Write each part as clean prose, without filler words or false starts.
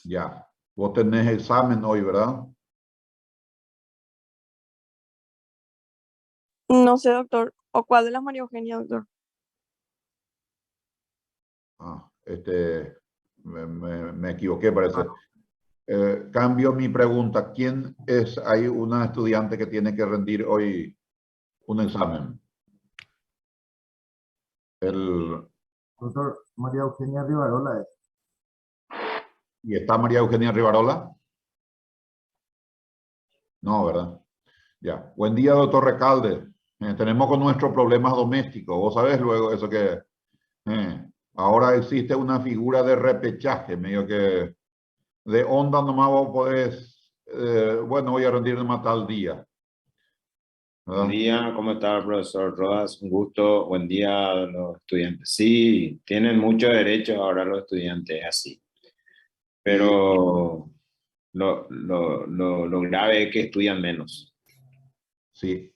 Ya. Vos tenés examen hoy, ¿verdad? No sé, doctor. ¿O cuál de las María Eugenia, doctor? Ah, me equivoqué, parece. Cambio mi pregunta. ¿Quién es? Hay una estudiante que tiene que rendir hoy un examen. El, Doctor, María Eugenia Rivarola es. ¿Y está María Eugenia Rivarola? No, ¿verdad? Ya. Buen día, doctor Recalde. Tenemos con nuestros problemas domésticos. Vos sabés luego eso que ahora existe una figura de repechaje, medio que de onda nomás vos podés, bueno, voy a rendir nomás tal día. Buen ¿Verdad? día, ¿cómo está el profesor Rodas? Un gusto, buen día a los estudiantes. Sí, tienen muchos derechos ahora los estudiantes, así. Pero lo grave es que estudian menos. Sí,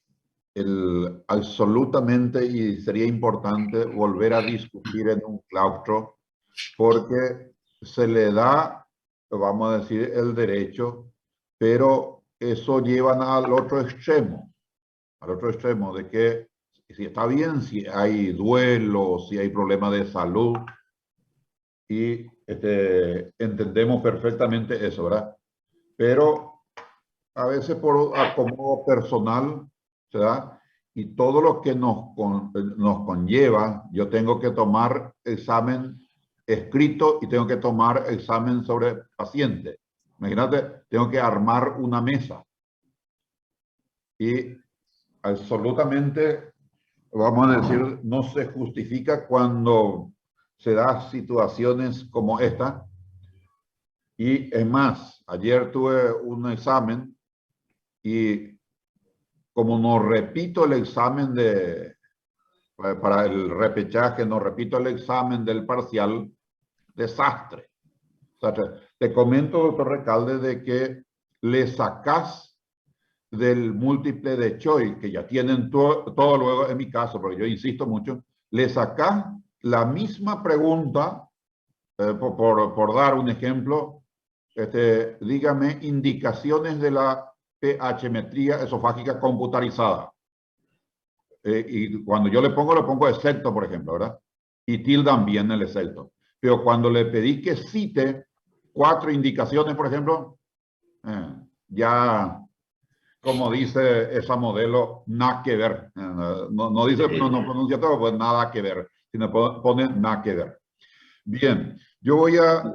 absolutamente, y sería importante volver a discutir en un claustro porque se le da, vamos a decir, el derecho, pero eso lleva al otro extremo de que si está bien, si hay duelo, si hay problemas de salud, y entendemos perfectamente eso, ¿verdad? Pero a veces por acomodo personal, ¿verdad? Y todo lo que nos conlleva, yo tengo que tomar examen escrito y tengo que tomar examen sobre paciente. Imagínate, tengo que armar una mesa. Y absolutamente, vamos a decir, no se justifica cuando se da situaciones como esta. Y es más, ayer tuve un examen y como no repito el examen para el repechaje, no repito el examen del parcial, desastre. O sea, te comento, doctor Recalde, de que le sacás del múltiple de Choi, que ya tienen todo luego, en mi caso, porque yo insisto mucho, le sacás la misma pregunta, por dar un ejemplo, dígame indicaciones de la pH-metría esofágica computarizada. Y cuando yo le pongo excepto, por ejemplo, ¿verdad? Y tildan bien el excepto. Pero cuando le pedí que cite 4 indicaciones, por ejemplo, ya, como dice esa modelo, nada que ver. No dice, no pronuncia todo, pues nada que ver, sino pone nada que ver. Bien, yo voy a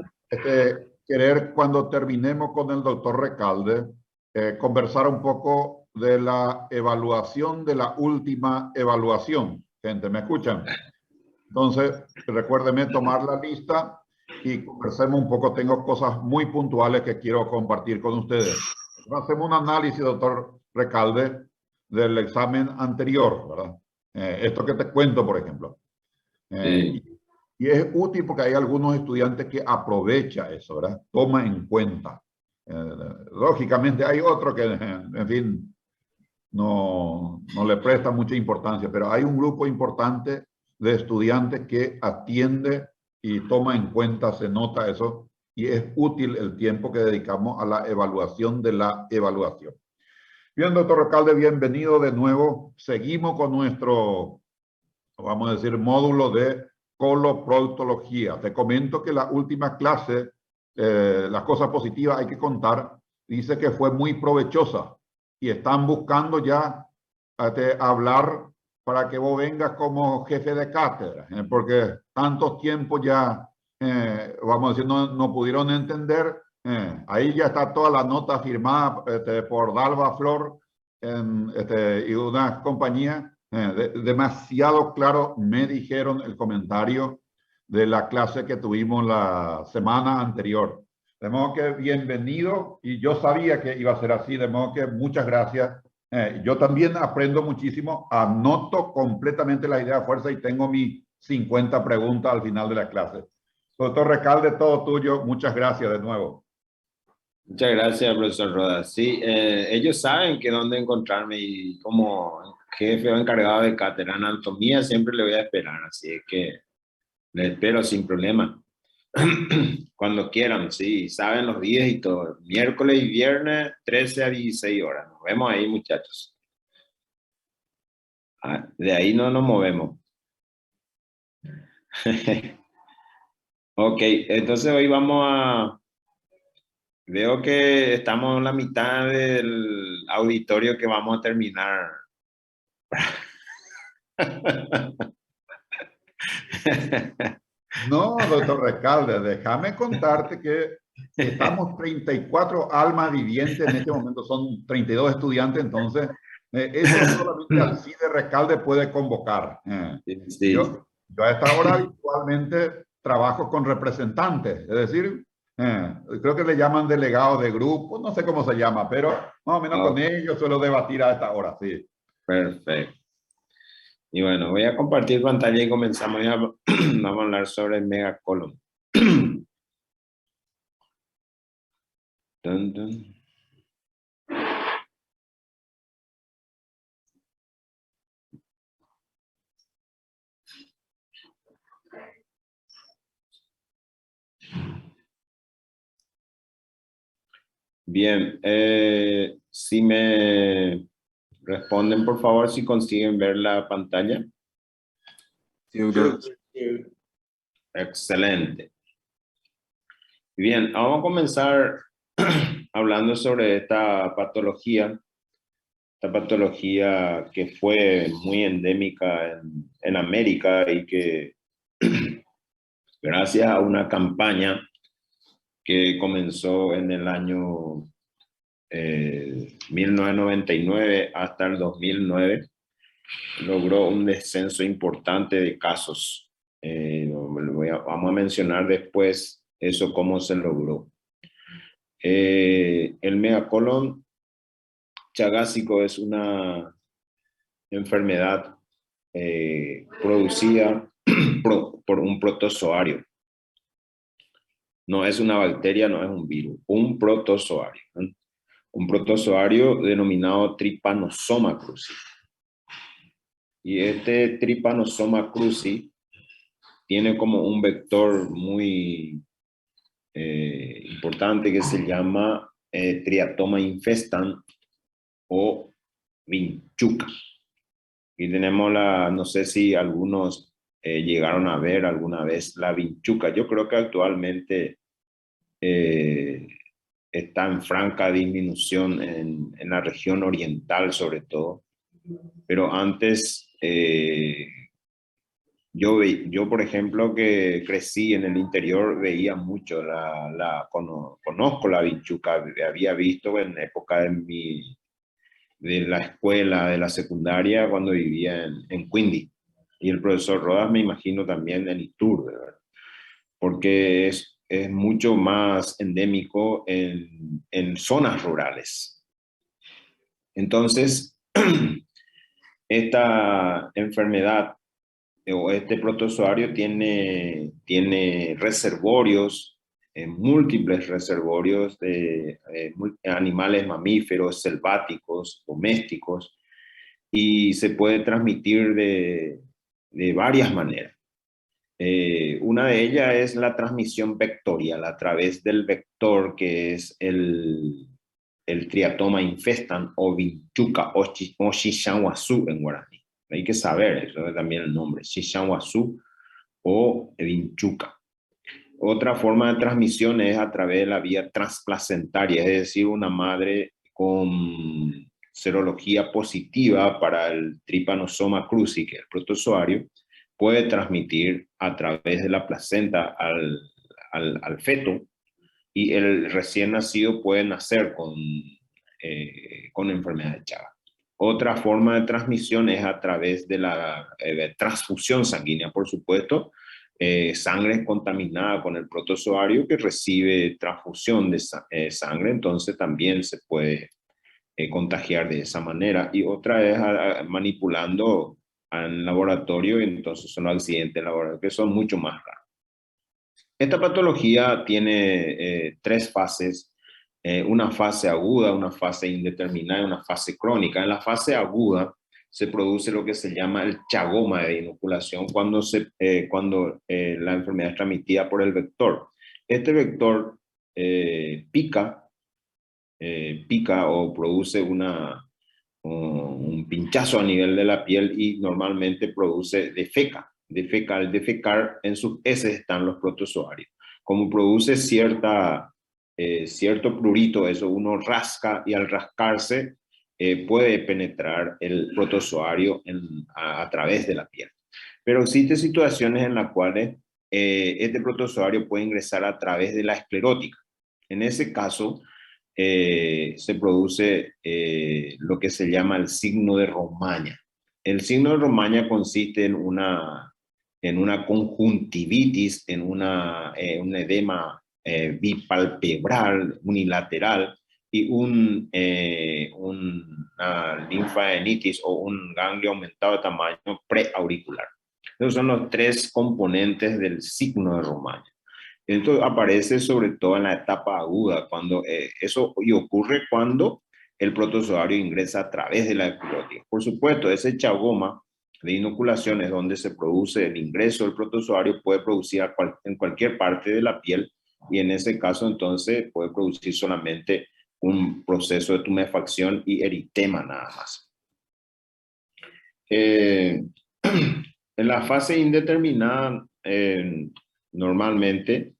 querer, cuando terminemos con el doctor Recalde, conversar un poco de la evaluación de la última evaluación. Gente, ¿me escuchan? Entonces, recuérdeme tomar la lista y conversemos un poco. Tengo cosas muy puntuales que quiero compartir con ustedes. Hacemos un análisis, doctor Recalde, del examen anterior, ¿verdad? Esto que te cuento, por ejemplo. Sí. Y es útil porque hay algunos estudiantes que aprovechan eso, ¿verdad? Toma en cuenta. Lógicamente hay otros que, en fin, no le presta mucha importancia, pero hay un grupo importante de estudiantes que atiende y toma en cuenta, se nota eso, y es útil el tiempo que dedicamos a la evaluación de la evaluación. Bien, doctor Recalde, bienvenido de nuevo. Seguimos con nuestro, vamos a decir, módulo de coloproctología. Te comento que la última clase, las cosas positivas hay que contar, dice que fue muy provechosa y están buscando ya hablar para que vos vengas como jefe de cátedra, porque tantos tiempos ya, vamos a decir, no pudieron entender. Ahí ya está toda la nota firmada por Dalva Flor y una compañía. Demasiado claro me dijeron el comentario de la clase que tuvimos la semana anterior. De modo que bienvenido, y yo sabía que iba a ser así, de modo que muchas gracias. Yo también aprendo muchísimo, anoto completamente la idea de fuerza y tengo mis 50 preguntas al final de la clase. Doctor Recalde, todo tuyo, muchas gracias de nuevo. Muchas gracias, profesor Rodas. Sí, ellos saben que dónde encontrarme y como jefe o encargado de cátedra anatomía siempre le voy a esperar, así es que le espero sin problema. Cuando quieran, sí, saben los días y todo. Miércoles y viernes, 13 a 16 horas. Nos vemos ahí, muchachos. De ahí no nos movemos. Ok, entonces hoy vamos a... Veo que estamos en la mitad del auditorio que vamos a terminar. No, doctor Recalde, déjame contarte que estamos 34 almas vivientes en este momento, son 32 estudiantes, entonces eso solamente Alcide Recalde puede convocar. Sí. Yo a esta hora habitualmente trabajo con representantes, es decir, creo que le llaman delegados de grupo, no sé cómo se llama, pero más o menos con ellos suelo debatir a esta hora, sí. Perfecto. Y bueno, voy a compartir pantalla y comenzamos. Vamos a hablar sobre el megacolon. Dun, dun. Bien, si me responden por favor si consiguen ver la pantalla. Sí, doctor. Excelente. Bien, vamos a comenzar hablando sobre esta patología que fue muy endémica en América y que gracias a una campaña que comenzó en el año 1999 hasta el 2009, logró un descenso importante de casos. Vamos a mencionar después eso, cómo se logró. El megacolon chagásico es una enfermedad producida por un protozoario. No es una bacteria, no es un virus, un protozoario. Un protozoario denominado Trypanosoma cruzi. Y este Trypanosoma cruzi tiene como un vector muy importante que se llama Triatoma infestan o vinchuca. Y tenemos no sé si algunos llegaron a ver alguna vez la vinchuca. Yo creo que actualmente está en franca disminución en la región oriental sobre todo. Pero antes, yo por ejemplo que crecí en el interior veía mucho, conozco la vinchuca, había visto en época de la escuela, de la secundaria, cuando vivía en Quindi. Y el profesor Rodas me imagino también en Iturbe, ¿verdad? Porque es mucho más endémico en zonas rurales. Entonces, esta enfermedad o este protozoario tiene reservorios, múltiples reservorios de animales mamíferos, selváticos, domésticos, y se puede transmitir de varias maneras. Una de ellas es la transmisión vectorial a través del vector que es el Triatoma infestan o vinchuca o Shishanwasu en guaraní. Hay que saber eso también el nombre, Shishanwasu o vinchuca. Otra forma de transmisión es a través de la vía transplacentaria, es decir, una madre con serología positiva para el Trypanosoma cruzi, que es el protozoario, puede transmitir a través de la placenta al feto, y el recién nacido puede nacer con enfermedad de Chagas. Otra forma de transmisión es a través de la transfusión sanguínea, por supuesto, sangre contaminada con el protozoario que recibe transfusión de sangre, entonces también se puede contagiar de esa manera. Y otra es manipulando en laboratorio, y entonces son accidentes laborales que son mucho más raros. Esta patología tiene 3 fases, una fase aguda, una fase indeterminada y una fase crónica. En la fase aguda se produce lo que se llama el chagoma de inoculación cuando la enfermedad es transmitida por el vector. Este vector pica o produce un pinchazo a nivel de la piel y normalmente defeca. Al defecar, en sus heces están los protozoarios. Como produce cierto prurito, eso uno rasca y al rascarse puede penetrar el protozoario a través de la piel. Pero existen situaciones en las cuales este protozoario puede ingresar a través de la esclerótica. En ese caso, se produce lo que se llama el signo de Romaña. El signo de Romaña consiste en una conjuntivitis, en un edema bipalpebral unilateral y una linfadenititis o un ganglio aumentado de tamaño preauricular. Esos son los tres componentes del signo de Romaña. Esto aparece sobre todo en la etapa aguda, y ocurre cuando el protozoario ingresa a través de la esclerótica. Por supuesto, ese chagoma de inoculación es donde se produce el ingreso del protozoario, puede producir en cualquier parte de la piel y en ese caso entonces puede producir solamente un proceso de tumefacción y eritema nada más. En la fase indeterminada, normalmente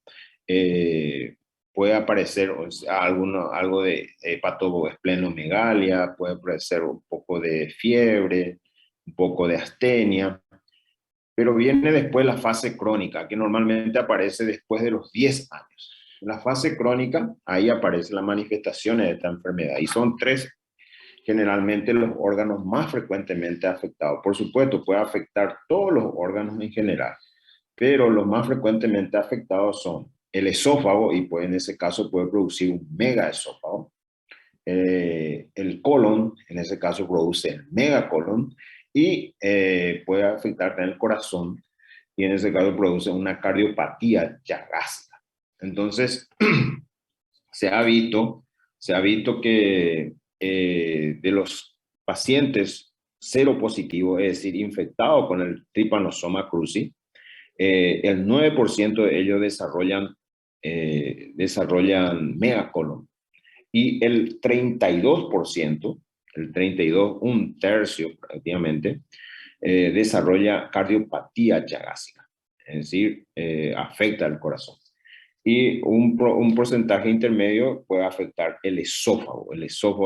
puede aparecer algo de hepatosplenomegalia, puede aparecer un poco de fiebre, un poco de astenia, pero viene después la fase crónica, que normalmente aparece después de los 10 años. En la fase crónica, ahí aparecen las manifestaciones de esta enfermedad, y son 3 generalmente los órganos más frecuentemente afectados. Por supuesto, puede afectar todos los órganos en general, pero los más frecuentemente afectados son el esófago, y en ese caso puede producir un megaesófago. El colon, en ese caso produce el megacolon, y puede afectar también el corazón, y en ese caso produce una cardiopatía chagásica. Entonces, se ha visto que de los pacientes seropositivos, es decir, infectados con el Trypanosoma cruzi, el 9% de ellos desarrollan megacolon, y el 32%, un tercio prácticamente, desarrolla cardiopatía chagásica, es decir, afecta el corazón. Y un porcentaje intermedio puede afectar el esófago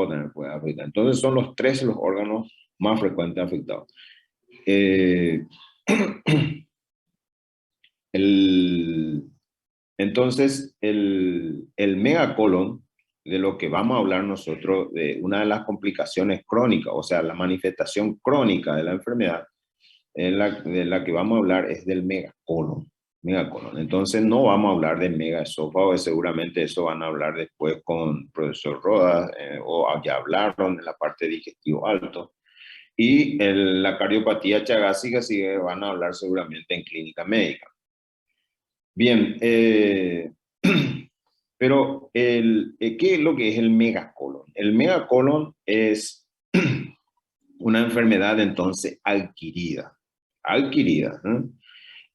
también puede afectar. Entonces son los 3 los órganos más frecuentes afectados. Entonces, el megacolon, de lo que vamos a hablar nosotros, de una de las complicaciones crónicas, o sea, la manifestación crónica de la enfermedad, de la que vamos a hablar es del megacolon. Entonces, no vamos a hablar de megaesófago, seguramente eso van a hablar después con el profesor Rodas, o ya hablaron en la parte digestivo alto. Y la cardiopatía chagásica sí van a hablar seguramente en clínica médica. Bien, pero ¿qué es lo que es el megacolon? El megacolon es una enfermedad entonces adquirida,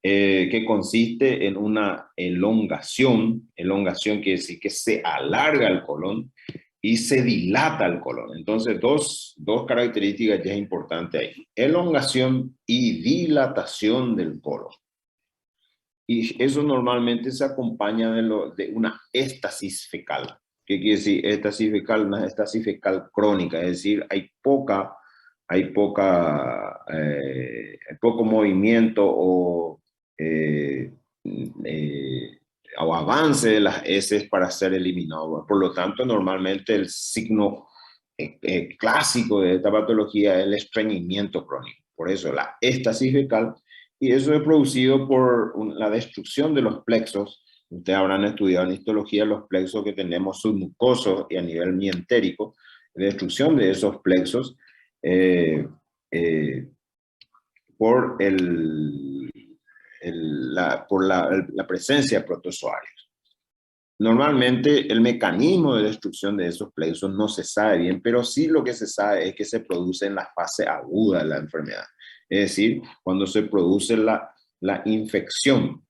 que consiste en una elongación quiere decir que se alarga el colon y se dilata el colon. Entonces, dos características ya importantes ahí: elongación y dilatación del colon. Y eso normalmente se acompaña de una éstasis fecal. ¿Qué quiere decir éstasis fecal? Una éstasis fecal crónica, es decir, hay poco movimiento o avance de las heces para ser eliminado. Por lo tanto, normalmente el signo clásico de esta patología es el estreñimiento crónico. Por eso la éstasis fecal. Y eso es producido por la destrucción de los plexos. Ustedes habrán estudiado en histología los plexos que tenemos submucosos y a nivel mientérico. La destrucción de esos plexos por la presencia de protozoarios. Normalmente el mecanismo de destrucción de esos plexos no se sabe bien, pero sí lo que se sabe es que se produce en la fase aguda de la enfermedad. Es decir, cuando se produce la infección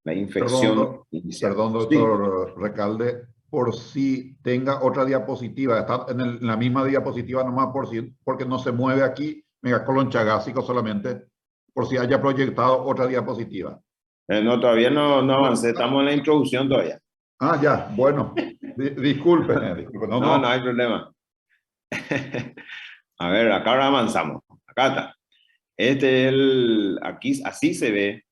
Perdón, inicial. perdón, Sí, doctor Recalde, por si tenga otra diapositiva, está en la misma diapositiva nomás por si, porque no se mueve aquí, megacolon chagásico solamente, por si haya proyectado otra diapositiva. no, todavía no avancé, estamos en la introducción todavía. Ah, ya, bueno, disculpen, disculpen, no, No, no no, hay problema. A ver, acá ahora avanzamos. Acá está. Este es aquí así se ve.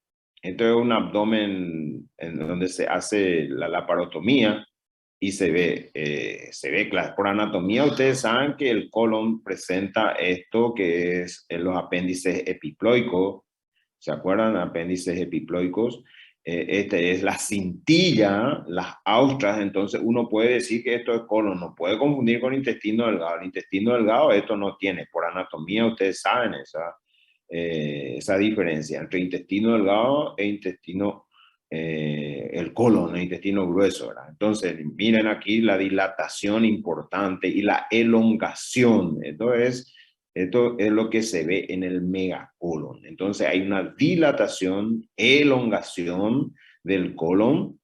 Esto es un abdomen en donde se hace la laparotomía y se ve claro. Por anatomía ustedes saben que el colon presenta esto que es los apéndices epiploicos. ¿Se acuerdan? Apéndices epiploicos. Este es la cintilla, las austras, entonces uno puede decir que esto es colon, no puede confundir con intestino delgado. El intestino delgado esto no tiene, por anatomía ustedes saben esa diferencia entre intestino delgado e intestino, el colon, el intestino grueso, ¿verdad? Entonces miren aquí la dilatación importante y la elongación, esto es lo que se ve en el megacolon. Entonces hay una dilatación, elongación del colon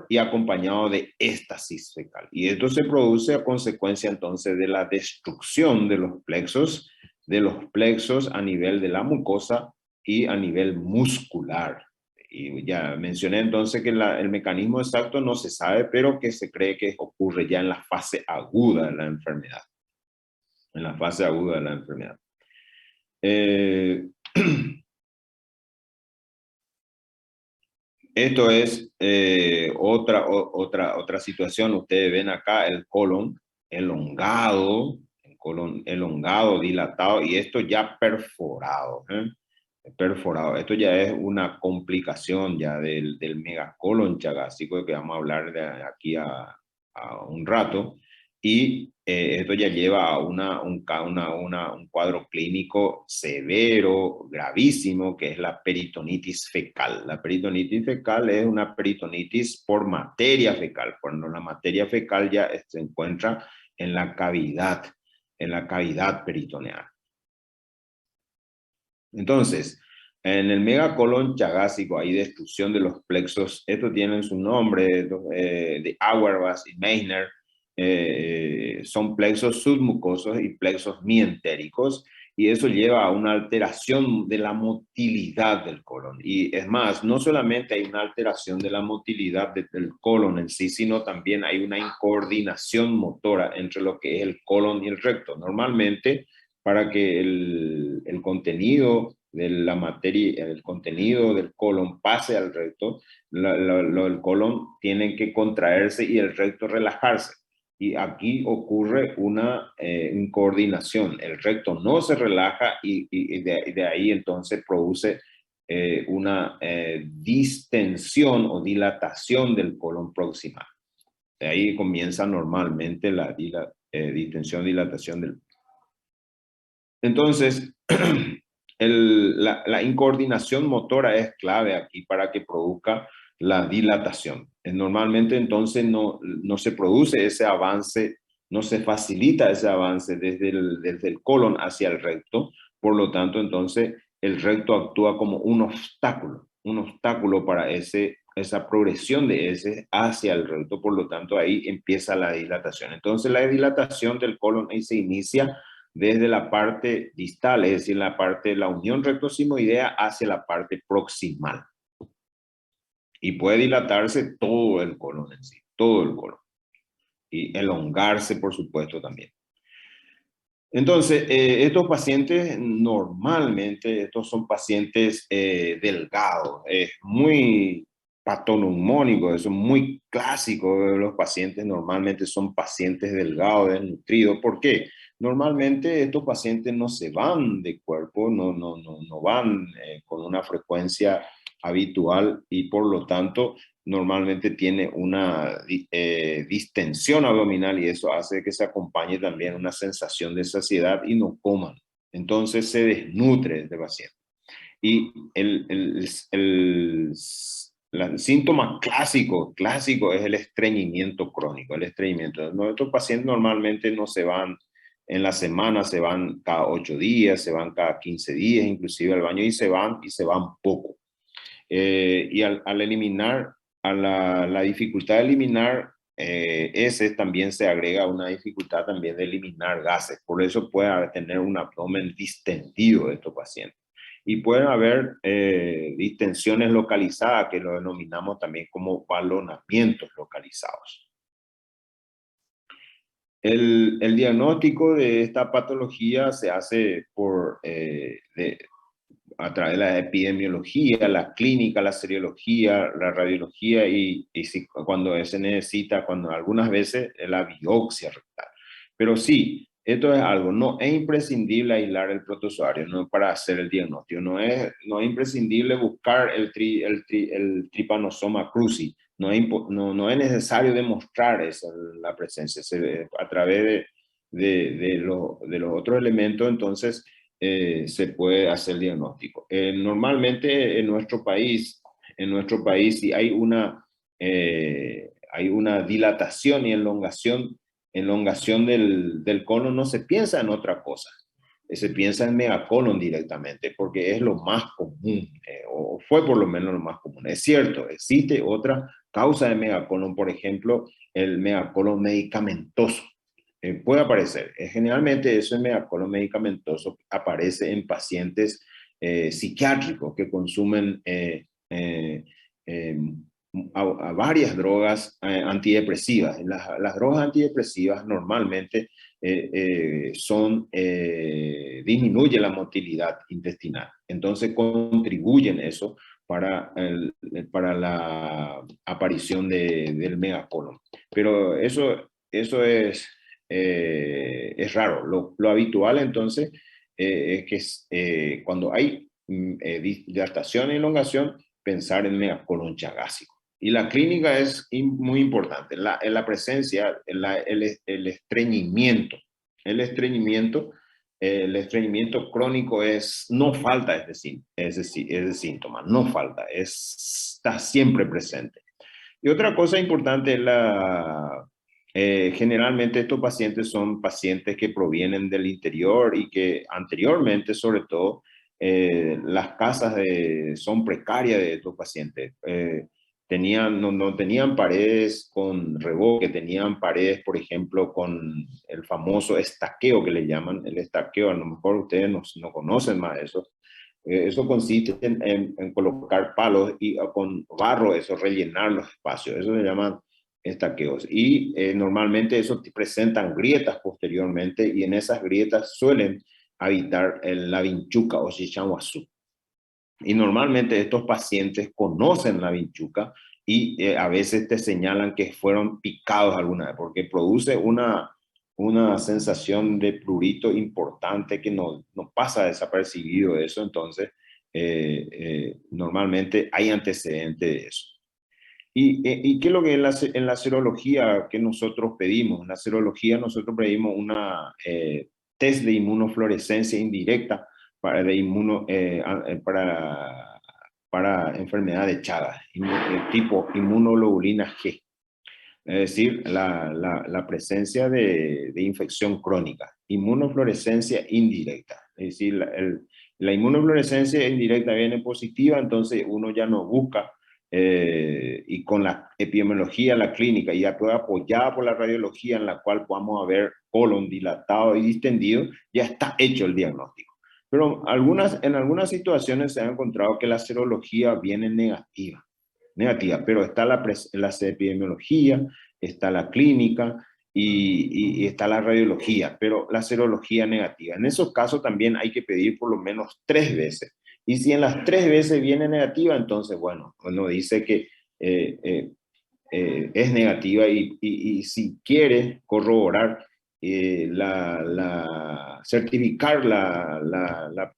y acompañado de éstasis fecal. Y esto se produce a consecuencia entonces de la destrucción de los plexos a nivel de la mucosa y a nivel muscular. Y ya mencioné entonces que el mecanismo exacto no se sabe, pero que se cree que ocurre ya en la fase aguda de la enfermedad. En la fase aguda de la enfermedad. Esto es otra situación. Ustedes ven acá el colon elongado, dilatado, y esto ya perforado. Perforado. Esto ya es una complicación ya del megacolon chagásico, que vamos a hablar de aquí a un rato. Y esto ya lleva a un cuadro clínico severo, gravísimo, que es la peritonitis fecal. La peritonitis fecal es una peritonitis por materia fecal, cuando la materia fecal ya se encuentra en la cavidad peritoneal. Entonces, en el megacolon chagásico hay destrucción de los plexos. Estos tienen su nombre, de Auerbach y Meissner. Son plexos submucosos y plexos mientéricos, y eso lleva a una alteración de la motilidad del colon. Y es más, no solamente hay una alteración de la motilidad del colon en sí, sino también hay una incoordinación motora entre lo que es el colon y el recto. Normalmente, para que el contenido de la materia, el contenido del colon pase al recto, el colon tiene que contraerse y el recto relajarse. Y aquí ocurre una incoordinación. El recto no se relaja y de ahí entonces produce una distensión o dilatación del colon proximal. De ahí comienza normalmente la distensión, dilatación del. Entonces, la incoordinación motora es clave aquí para que produzca la dilatación. Normalmente entonces no se produce ese avance, no se facilita ese avance desde el colon hacia el recto. Por lo tanto, entonces el recto actúa como un obstáculo para esa progresión de ese hacia el recto. Por lo tanto, ahí empieza la dilatación. Entonces la dilatación del colon ahí se inicia desde la parte distal, es decir, la parte de la unión recto-simoidea hacia la parte proximal. Y puede dilatarse todo el colon en sí, todo el colon. Y elongarse, por supuesto, también. Entonces, estos pacientes normalmente, estos son pacientes delgados, es muy patoneumónico, eso es muy clásico de los pacientes, normalmente son pacientes delgados, desnutridos. ¿Por qué? Normalmente estos pacientes no se van de cuerpo, no van con una frecuencia habitual y por lo tanto normalmente tiene una distensión abdominal y eso hace que se acompañe también una sensación de saciedad y no coman. Entonces se desnutre este paciente. Y el síntoma clásico es el estreñimiento crónico. El estreñimiento. Nuestros pacientes normalmente no se van en la semana, se van cada 8 días, se van cada 15 días, inclusive al baño, y se van poco. Y al eliminar, a la dificultad de eliminar ese también se agrega una dificultad también de eliminar gases. Por eso puede tener un abdomen distendido estos pacientes. Y pueden haber distensiones localizadas, que lo denominamos también como balonamientos localizados. El diagnóstico de esta patología se hace a través de la epidemiología, la clínica, la seriología, la radiología y cuando se necesita, cuando algunas veces la biopsia rectal. Pero sí, esto es algo, no es imprescindible aislar el protozoario, no para hacer el diagnóstico, no es imprescindible buscar el Trypanosoma cruzi, no es necesario demostrar la presencia a través de los otros elementos. Entonces se puede hacer el diagnóstico. Normalmente en nuestro país si hay una dilatación y elongación del colon, no se piensa en otra cosa. Se piensa en megacolon directamente, porque es lo más común, o fue por lo menos lo más común. Es cierto, existe otra causa de megacolon, por ejemplo, el megacolon medicamentoso. Puede aparecer. Generalmente ese megacolon medicamentoso aparece en pacientes psiquiátricos que consumen a varias drogas antidepresivas. Las drogas antidepresivas normalmente disminuyen la motilidad intestinal. Entonces contribuyen eso para la aparición del megacolon. Pero eso es raro. Lo habitual entonces es que cuando hay dilatación e elongación, pensar en megacolon chagásico. Y la clínica es muy importante. La presencia, el estreñimiento. El estreñimiento crónico no falta ese síntoma, no falta, está siempre presente. Y otra cosa importante es generalmente estos pacientes son pacientes que provienen del interior y que anteriormente, sobre todo, las casas son precarias de estos pacientes. No tenían paredes con revoque, tenían paredes, por ejemplo, con el famoso estaqueo que le llaman. El estaqueo, a lo mejor ustedes no conocen más eso. Eso consiste en colocar palos y con barro, rellenar los espacios. Eso se llaman estaqueos. Y normalmente eso presentan grietas posteriormente, y en esas grietas suelen habitar la vinchuca o chichahuazú. Y normalmente estos pacientes conocen la vinchuca y a veces te señalan que fueron picados alguna vez, porque produce una sensación de prurito importante que no pasa desapercibido eso. Entonces normalmente hay antecedentes de eso. ¿Y qué es lo que en la serología que nosotros pedimos? En la serología nosotros pedimos una test de inmunofluorescencia indirecta para enfermedad de Chagas, tipo inmunoglobulina G. Es decir, la presencia de infección crónica. Inmunofluorescencia indirecta. Es decir, la inmunofluorescencia indirecta viene positiva, entonces uno ya no busca, y con la epidemiología, la clínica, y apoyada por la radiología, en la cual podamos ver colon dilatado y distendido, ya está hecho el diagnóstico. Pero en algunas situaciones se ha encontrado que la serología viene negativa, pero está la epidemiología, está la clínica y está la radiología, pero la serología negativa. En esos casos también hay que pedir por lo menos 3 veces. Y si en las 3 veces viene negativa, entonces, bueno, uno dice que es negativa, y si quiere corroborar, certificar la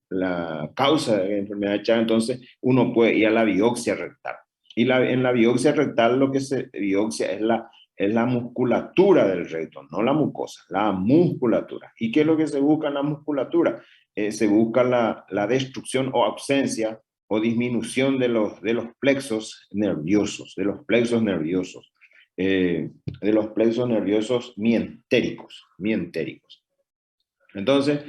causa de la enfermedad de Chagas, entonces uno puede ir a la biopsia rectal. Y en la biopsia rectal lo que se biopsia es la musculatura del recto, no la mucosa, la musculatura. ¿Y qué es lo que se busca en la musculatura? Se busca la destrucción o ausencia o disminución de los plexos nerviosos, de los plexos nerviosos mientéricos. Entonces,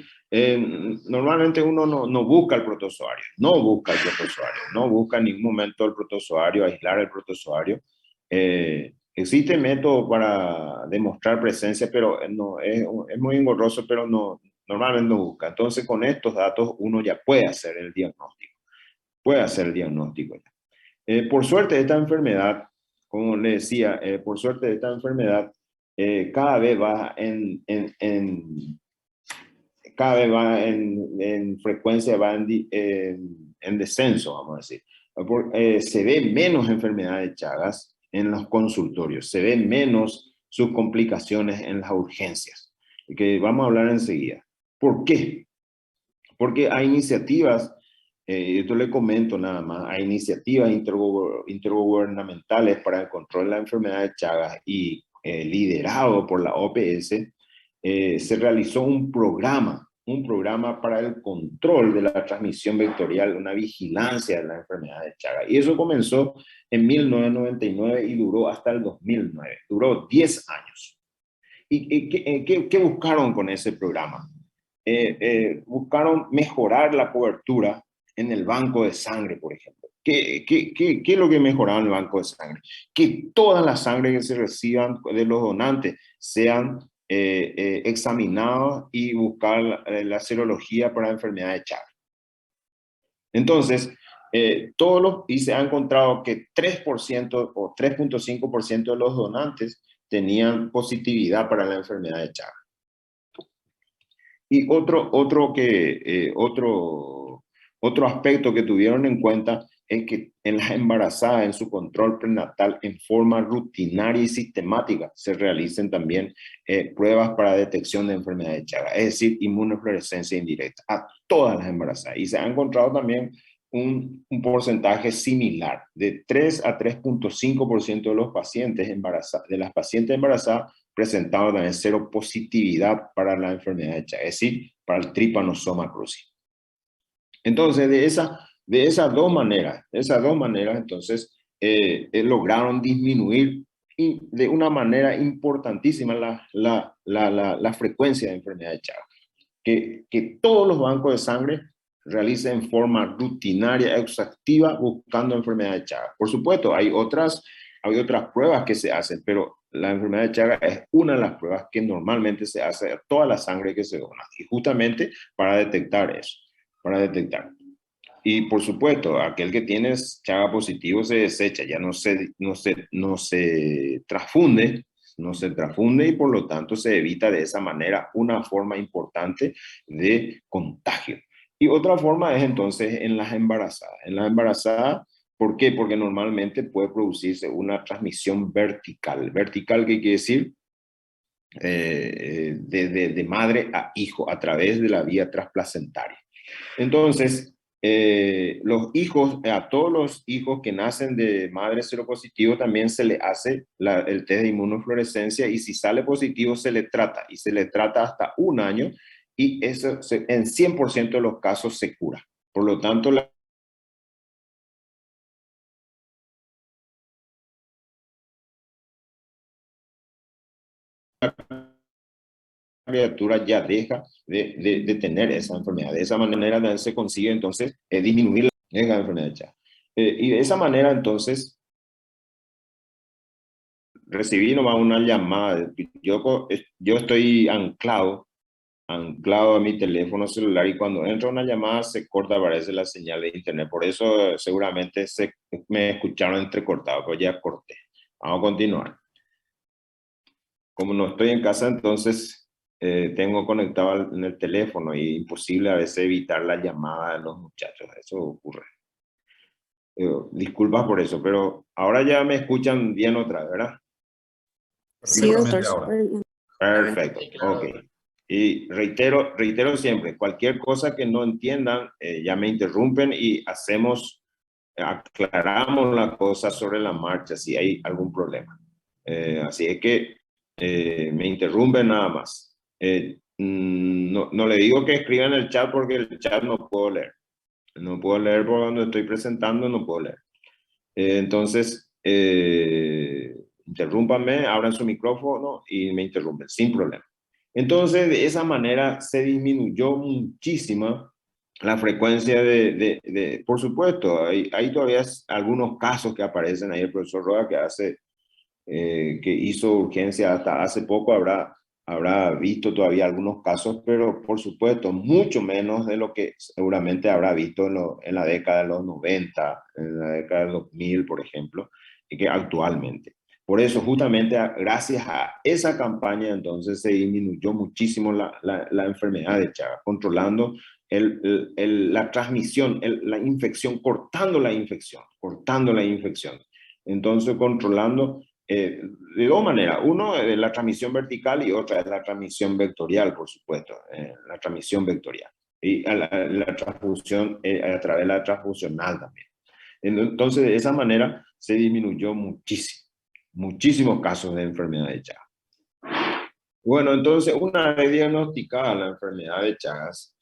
normalmente uno no busca el protozoario, no busca en ningún momento el protozoario, aislar el protozoario. Existe método para demostrar presencia, pero no, es muy engorroso, pero normalmente no busca. Entonces, con estos datos uno ya puede hacer el diagnóstico. Por suerte, esta enfermedad, como le decía, cada vez va en frecuencia, va en descenso, vamos a decir. Se ve menos enfermedad de Chagas en los consultorios, se ven menos sus complicaciones en las urgencias, que vamos a hablar enseguida. ¿Por qué? Porque hay iniciativas, esto le comento nada más, hay iniciativas intergubernamentales para el control de la enfermedad de Chagas y liderado por la OPS, se realizó un programa para el control de la transmisión vectorial, una vigilancia de la enfermedad de Chagas. Y eso comenzó en 1999 y duró hasta el 2009, duró 10 años. ¿Y qué buscaron con ese programa? Buscaron mejorar la cobertura en el banco de sangre, por ejemplo. ¿Qué es lo que mejoraba en el banco de sangre? Que toda la sangre que se reciban de los donantes sean examinados y buscar la serología para la enfermedad de Chagas. Entonces, y se ha encontrado que 3% o 3.5% de los donantes tenían positividad para la enfermedad de Chagas. Y otro aspecto que tuvieron en cuenta es que en las embarazadas, en su control prenatal, en forma rutinaria y sistemática, se realicen también pruebas para detección de enfermedad de Chagas, es decir, inmunofluorescencia indirecta a todas las embarazadas. Y se ha encontrado también un porcentaje similar, de 3 a 3.5% de los pacientes embarazados, de las pacientes embarazadas, presentaban también seropositividad para la enfermedad de Chagas, es decir, para el Trypanosoma cruzi. Entonces, de esas dos maneras, entonces, lograron disminuir y de una manera importantísima la frecuencia de enfermedad de Chagas. Que todos los bancos de sangre realicen en forma rutinaria, exhaustiva, buscando enfermedad de Chagas. Por supuesto, hay otras pruebas que se hacen, pero la enfermedad de Chagas es una de las pruebas que normalmente se hace a toda la sangre que se dona, y justamente para detectar eso, Y por supuesto, aquel que tiene Chagas positivo se desecha, ya no se transfunde, y por lo tanto se evita de esa manera una forma importante de contagio. Y otra forma es entonces en las embarazadas. ¿Por qué? Porque normalmente puede producirse una transmisión vertical. ¿Vertical qué quiere decir? De madre a hijo a través de la vía transplacentaria. Entonces, a todos los hijos que nacen de madre seropositivo también se le hace el test de inmunofluorescencia, y si sale positivo se le trata, y se le trata hasta 1 año, y eso en 100% de los casos se cura. Por lo tanto, la criatura ya deja de tener esa enfermedad. De esa manera se consigue entonces disminuir la enfermedad de Chagas. Y de esa manera entonces recibí nomás una llamada. Yo estoy anclado a mi teléfono celular, y cuando entra una llamada se corta, aparece la señal de internet. Por eso seguramente me escucharon entrecortado, pero ya corté. Vamos a continuar. Como no estoy en casa, entonces tengo conectado en el teléfono, y imposible a veces evitar la llamada de los muchachos. Eso ocurre. Disculpas por eso, pero ahora ya me escuchan bien otra vez, ¿verdad? Sí, doctor. Perfectamente ahora. Súper bien. Perfecto, ok. Y reitero siempre, cualquier cosa que no entiendan, ya me interrumpen y aclaramos la cosa sobre la marcha si hay algún problema. Así es que me interrumpen nada más. No le digo que escriban en el chat, porque el chat no puedo leer. No puedo leer por donde estoy presentando, no puedo leer. Entonces, interrúmpanme, abran su micrófono y me interrumpen, sin problema. Entonces, de esa manera se disminuyó muchísimo la frecuencia por supuesto, hay todavía algunos casos que aparecen ahí. El profesor Roa que hizo urgencia hasta hace poco, habrá visto todavía algunos casos, pero por supuesto, mucho menos de lo que seguramente habrá visto en la década de los 90, en la década de 2000, por ejemplo, y que actualmente. Por eso, justamente gracias a esa campaña, entonces se disminuyó muchísimo la enfermedad de Chagas, controlando la transmisión, la infección, cortando la infección. Entonces, controlando de dos maneras. Uno es la transmisión vertical y otra es la transmisión vectorial, por supuesto, la transmisión vectorial. Y la transfusión a través de la transfusional también. Entonces, de esa manera se disminuyó muchísimos casos de enfermedad de Chagas. Bueno, entonces, una vez diagnosticada la enfermedad de Chagas,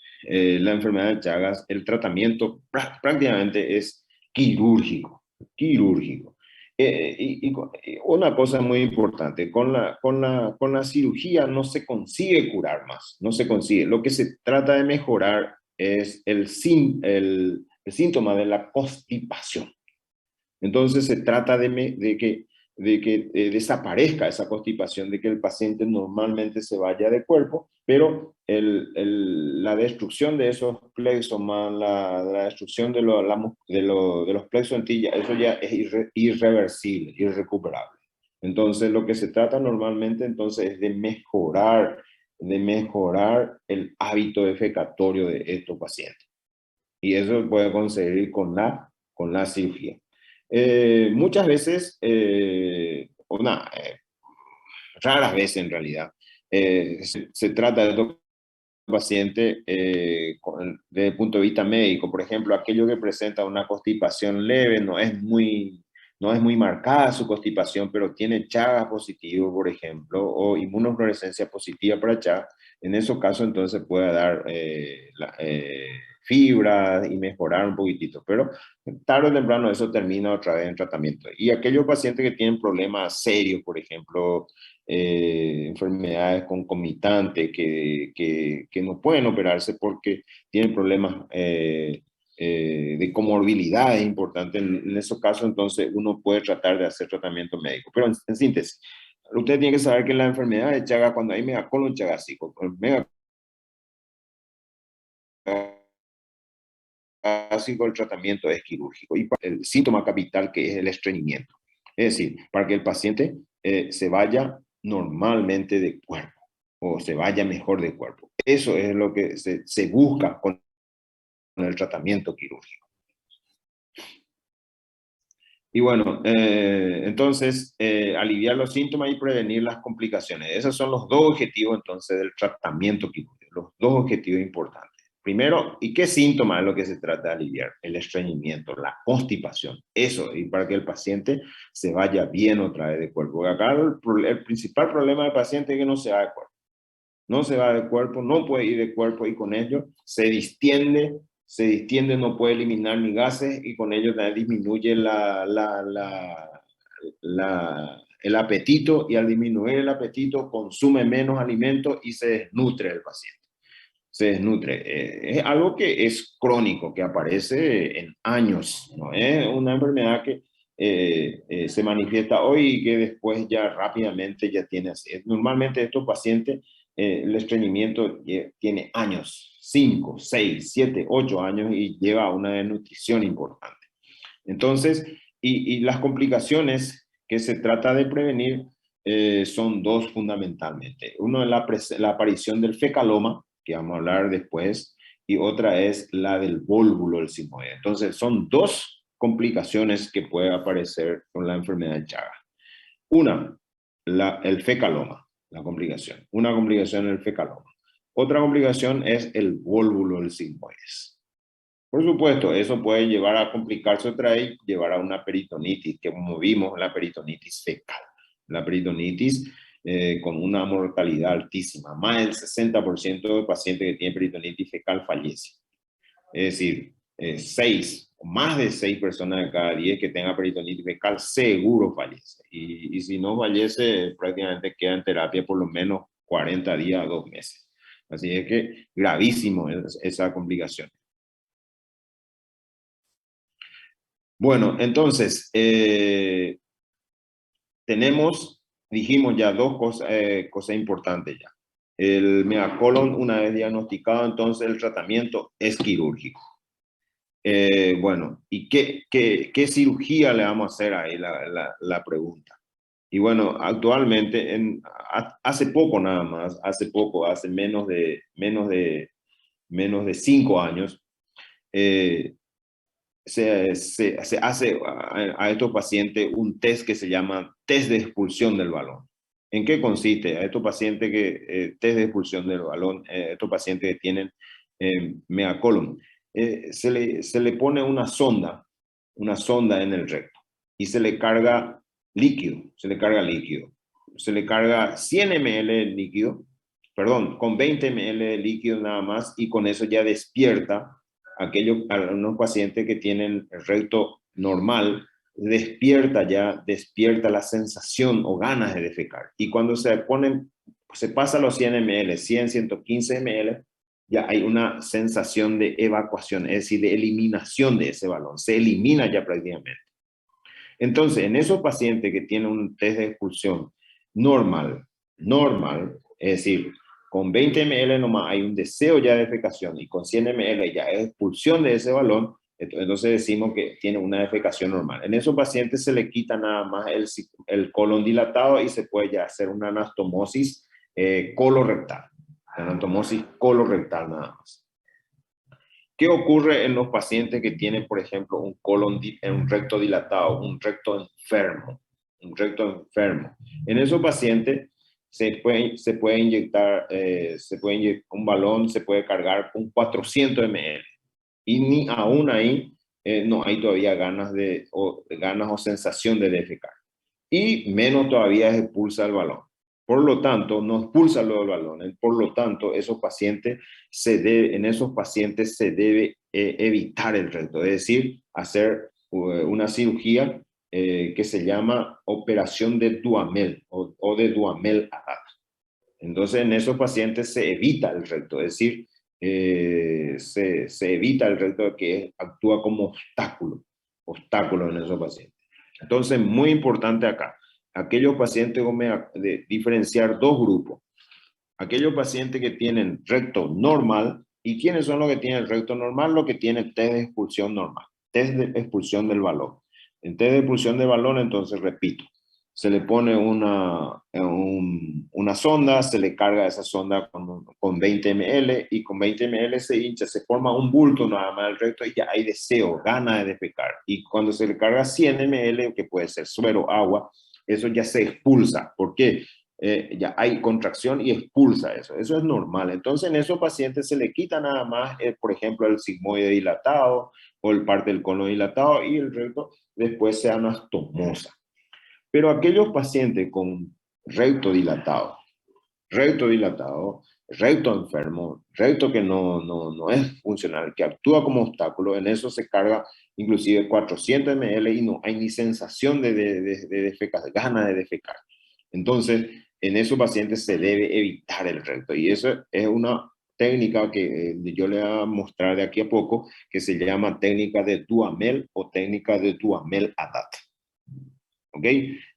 el tratamiento prácticamente es quirúrgico. Y una cosa muy importante, con la cirugía no se consigue curar más, no se consigue. Lo que se trata de mejorar es el síntoma de la constipación. Entonces se trata de que desaparezca esa constipación, de que el paciente normalmente se vaya de cuerpo, pero la destrucción de esos plexos, más la destrucción de los plexos antilla, eso ya es irreversible, irrecuperable. Entonces lo que se trata normalmente entonces es de mejorar el hábito defecatorio de estos pacientes. Y eso se puede conseguir con la cirugía. Muchas veces, raras veces en realidad, se trata de estos pacientes desde el punto de vista médico. Por ejemplo, aquello que presenta una constipación leve, no es muy marcada su constipación, pero tiene Chagas positivo, por ejemplo, o inmunofluorescencia positiva para Chagas. En esos casos, entonces puede dar fibra y mejorar un poquitito, pero tarde o temprano eso termina otra vez en tratamiento. Y aquellos pacientes que tienen problemas serios, por ejemplo, enfermedades concomitantes que no pueden operarse porque tienen problemas de comorbilidades importantes, en esos casos entonces uno puede tratar de hacer tratamiento médico. Pero en síntesis, usted tiene que saber que la enfermedad de Chagas, cuando hay megacolon chagásico, el tratamiento es quirúrgico y el síntoma capital que es el estreñimiento. Es decir, para que el paciente se vaya normalmente de cuerpo o se vaya mejor de cuerpo. Eso es lo que se busca con el tratamiento quirúrgico. Y bueno, entonces, aliviar los síntomas y prevenir las complicaciones. Esos son los dos objetivos entonces del tratamiento quirúrgico, los dos objetivos importantes. Primero, ¿y qué síntoma es lo que se trata de aliviar? El estreñimiento, la constipación. Eso, y para que el paciente se vaya bien otra vez de cuerpo. Acá el principal problema del paciente es que no se va de cuerpo. No se va de cuerpo, no puede ir de cuerpo y con ello se distiende, no puede eliminar ni gases y con ello también disminuye el apetito y al disminuir el apetito consume menos alimento y se desnutre el paciente. Se desnutre. Es algo que es crónico, que aparece en años, no es una enfermedad que se manifiesta hoy y que después ya rápidamente ya tiene así. Normalmente estos pacientes, el estreñimiento tiene años, 5, 6, 7, 8 años y lleva a una desnutrición importante. Entonces, y las complicaciones que se trata de prevenir son dos fundamentalmente. Uno es la aparición del fecaloma, que vamos a hablar después, y otra es la del vólvulo del sigmoide. Entonces, son dos complicaciones que puede aparecer con la enfermedad de Chagas. Una, el fecaloma, la complicación. Una complicación es el fecaloma. Otra complicación es el vólvulo del sigmoides. Por supuesto, eso puede llevar a complicarse otra vez, llevar a una peritonitis, que como vimos, la peritonitis fecal. La peritonitis con una mortalidad altísima. Más del 60% de pacientes que tienen peritonitis fecal fallece. Es decir, 6 o más de 6 personas de cada 10 que tenga peritonitis fecal seguro fallece. Y si no fallece, prácticamente queda en terapia por lo menos 40 días a 2 meses. Así es que gravísimo es esa complicación. Bueno, entonces, dijimos ya dos cosas importantes ya. El megacolon, una vez diagnosticado, entonces el tratamiento es quirúrgico. Bueno, ¿y qué cirugía le vamos a hacer ahí? La pregunta. Y bueno, actualmente, hace poco nada más, hace menos de 5 años, se hace a estos pacientes un test que se llama test de expulsión del balón. ¿En qué consiste? A estos pacientes test de expulsión del balón, estos pacientes que tienen megacolon, se le pone una sonda en el recto y se le carga líquido, se le carga 100 ml de líquido, perdón, con 20 ml de líquido nada más, y con eso ya despierta algunos pacientes que tienen el recto normal, despierta la sensación o ganas de defecar. Y cuando se pasa los 100 ml, 100, 115 ml, ya hay una sensación de evacuación, es decir, de eliminación de ese balón. Se elimina ya prácticamente. Entonces, en esos pacientes que tienen un test de expulsión normal, es decir, con 20 ml nomás hay un deseo ya de defecación y con 100 ml ya es expulsión de ese balón, entonces decimos que tiene una defecación normal. En esos pacientes se le quita nada más el colon dilatado y se puede ya hacer una anastomosis colorectal. Anastomosis colorectal nada más. ¿Qué ocurre en los pacientes que tienen, por ejemplo, un recto dilatado, un recto enfermo? En esos pacientes se puede inyectar un balón, se puede cargar con 400 ml. Y ni aún ahí no hay todavía ganas o sensación de defecar. Y menos todavía se expulsa el balón. Por lo tanto, no expulsa luego el balón. Por lo tanto, en esos pacientes se debe evitar el recto, es decir, hacer una cirugía que se llama operación de Duhamel o de Duhamel-Haddad. Entonces, en esos pacientes se evita el recto, es decir, se evita el recto que actúa como obstáculo en esos pacientes. Entonces, muy importante acá, aquellos pacientes, diferenciar dos grupos. Aquellos pacientes que tienen recto normal. ¿Y quiénes son los que tienen recto normal? Los que tienen test de expulsión normal, test de expulsión del balón. En test de expulsión del balón, entonces, repito, se le pone una sonda, se le carga esa sonda con 20 ml y con 20 ml se hincha, se forma un bulto nada más del recto y ya hay deseo, gana de defecar. Y cuando se le carga 100 ml, que puede ser suero, agua, eso ya se expulsa. ¿Por qué? Ya hay contracción y expulsa eso. Eso es normal. Entonces, en esos pacientes se le quita nada más, por ejemplo, el sigmoide dilatado o el parte del colon dilatado y el recto después se anastomosa. Pero aquellos pacientes con recto dilatado, recto enfermo, recto que no es funcional, que actúa como obstáculo, en eso se carga inclusive 400 ml y no hay ni sensación de defecar, ganas de defecar. Entonces, en esos pacientes se debe evitar el recto. Y eso es una técnica que yo le voy a mostrar de aquí a poco, que se llama técnica de Duhamel o técnica de Duhamel-Haddad. ¿Ok?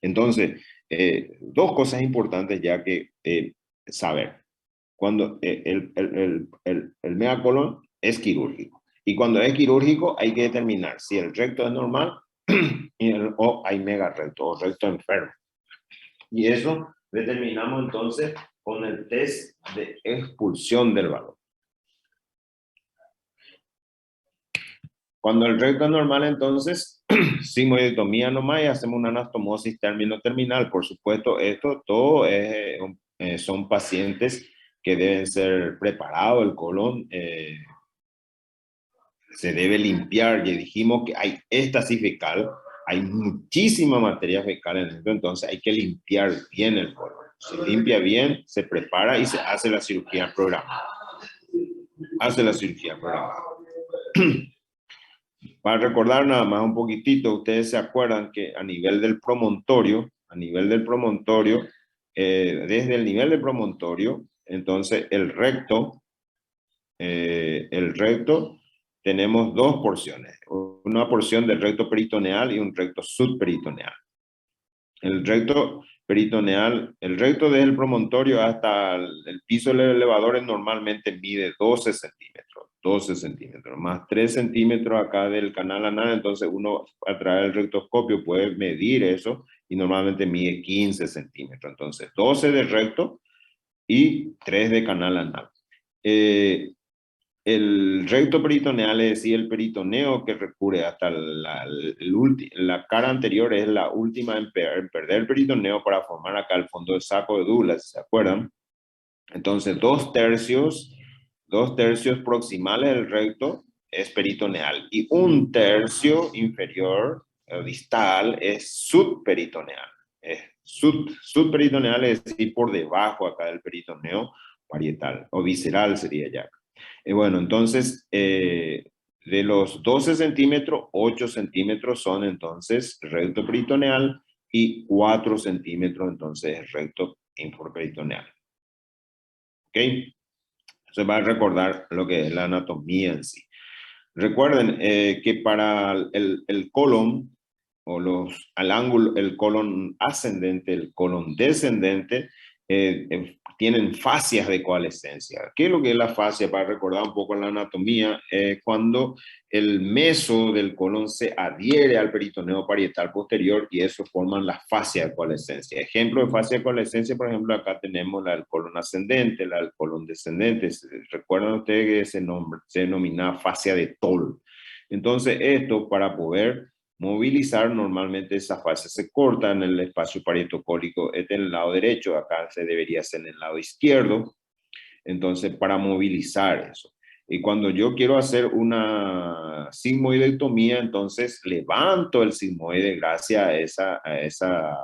Entonces, dos cosas importantes ya que saber. Cuando el megacolon es quirúrgico. Y cuando es quirúrgico hay que determinar si el recto es normal o hay megarrecto o recto enfermo. Y eso determinamos entonces con el test de expulsión del balón. Cuando el recto es normal, entonces, sigmoidectomía nomás y hacemos una anastomosis término-terminal. Por supuesto, esto todo son pacientes que deben ser preparados, el colon se debe limpiar. Ya dijimos que hay éstasis fecal, hay muchísima materia fecal en esto, entonces hay que limpiar bien el colon. Se limpia bien, se prepara y se hace la cirugía programada. Para recordar nada más un poquitito, ustedes se acuerdan que a nivel del promontorio, desde el nivel del promontorio, entonces el recto, tenemos dos porciones, una porción del recto peritoneal y un recto subperitoneal. El recto peritoneal, el recto desde el promontorio hasta el piso del elevador normalmente mide 12 centímetros, más 3 centímetros acá del canal anal, entonces uno a través del rectoscopio puede medir eso y normalmente mide 15 centímetros, entonces 12 de recto y 3 de canal anal. El recto peritoneal, es decir, el peritoneo que recurre hasta la cara anterior, es la última en perder el peritoneo para formar acá el fondo del saco de Douglas, ¿se acuerdan? Entonces, dos tercios proximales del recto es peritoneal y un tercio inferior, distal, es subperitoneal. Subperitoneal es decir, por debajo acá del peritoneo parietal, o visceral sería ya. Bueno, entonces, de los 12 centímetros, 8 centímetros son entonces recto peritoneal y 4 centímetros entonces recto infraperitoneal. ¿Ok? Se va a recordar lo que es la anatomía en sí. Recuerden que para el colon, o al ángulo, el colon ascendente, el colon descendente, tienen fascias de coalescencia. ¿Qué es lo que es la fascia? Para recordar un poco la anatomía, cuando el meso del colon se adhiere al peritoneo parietal posterior y eso forman la fascia de coalescencia. Ejemplo de fascia de coalescencia, por ejemplo, acá tenemos la del colon ascendente, la del colon descendente. Recuerdan ustedes que se denomina fascia de Toll. Entonces, esto para poder movilizar, normalmente esa fascia se corta en el espacio parietocólico, este en el lado derecho, acá se debería hacer en el lado izquierdo, entonces para movilizar eso. Y cuando yo quiero hacer una sigmoidectomía, entonces levanto el sigmoide gracias a esa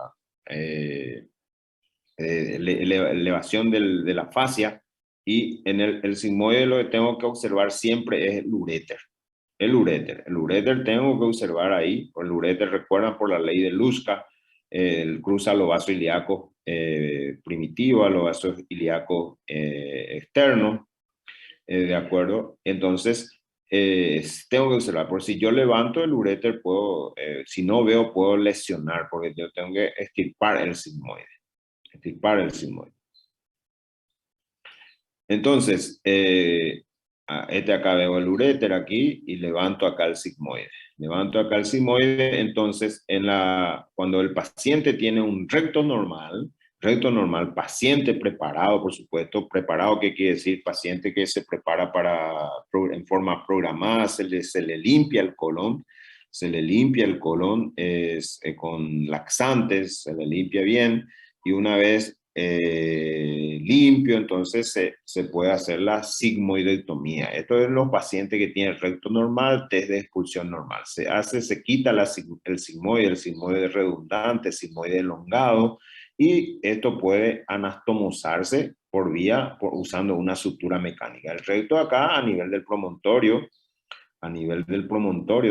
elevación de la fascia, y en el sigmoide lo que tengo que observar siempre es el uréter. El uréter tengo que observar ahí. El uréter, recuerdan por la ley de Luska, cruza los vasos ilíacos primitivos a los vasos ilíacos externos, ¿de acuerdo? Entonces, tengo que observar, por si yo levanto el uréter, puedo, si no veo, puedo lesionar, porque yo tengo que extirpar el sigmoide. Entonces, acá veo el uréter aquí y levanto acá el sigmoide. Entonces cuando el paciente tiene un recto normal, paciente preparado, por supuesto, preparado, ¿qué quiere decir? Paciente que se prepara en forma programada, se le limpia el colon, con laxantes, se le limpia bien, y una vez limpio, entonces se puede hacer la sigmoidectomía. Esto es los pacientes que tienen recto normal, test de expulsión normal. Se quita el sigmoide redundante, sigmoide elongado, y esto puede anastomosarse usando una sutura mecánica. El recto acá a nivel del promontorio,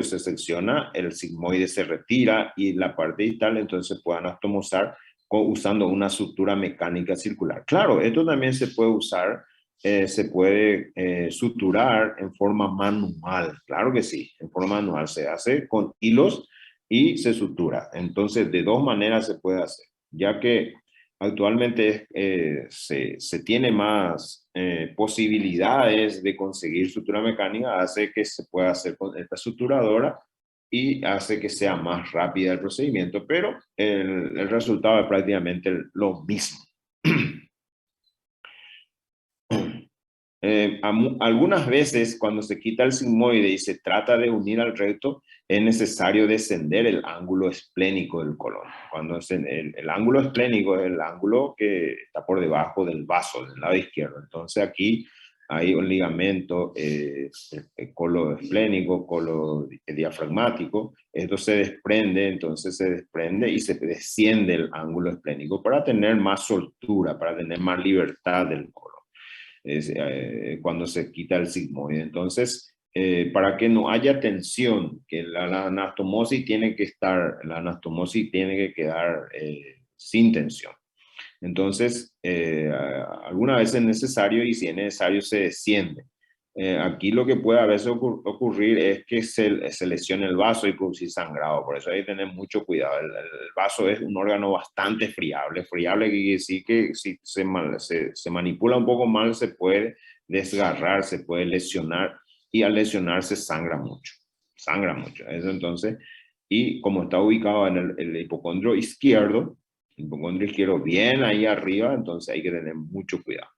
se secciona, el sigmoide se retira y la parte distal entonces puede anastomosar usando una sutura mecánica circular. Claro, esto también se puede usar, se puede suturar en forma manual. Claro que sí, en forma manual se hace con hilos y se sutura. Entonces, de dos maneras se puede hacer, ya que actualmente se tiene más posibilidades de conseguir sutura mecánica, hace que se pueda hacer con esta suturadora y hace que sea más rápida el procedimiento, pero el resultado es prácticamente lo mismo. Algunas veces cuando se quita el sigmoide y se trata de unir al recto, es necesario descender el ángulo esplénico del colon. Cuando el ángulo esplénico es el ángulo que está por debajo del vaso, del lado izquierdo. Entonces aquí hay un ligamento coloesplénico, colodiafragmático. Esto se desprende, y se desciende el ángulo esplénico para tener más soltura, para tener más libertad del colon. Cuando se quita el sigmoide. Entonces, para que no haya tensión, que la anastomosis tiene que quedar sin tensión. Entonces, algunas veces es necesario y si es necesario se desciende. Aquí lo que puede a veces ocurrir es que se lesione el vaso y producir sangrado, por eso hay que tener mucho cuidado. El vaso es un órgano bastante friable, friable quiere decir que si se manipula un poco mal se puede desgarrar, se puede lesionar y al lesionarse sangra mucho. Eso entonces, y como está ubicado en el hipocondrio izquierdo, bien ahí arriba, entonces hay que tener mucho cuidado.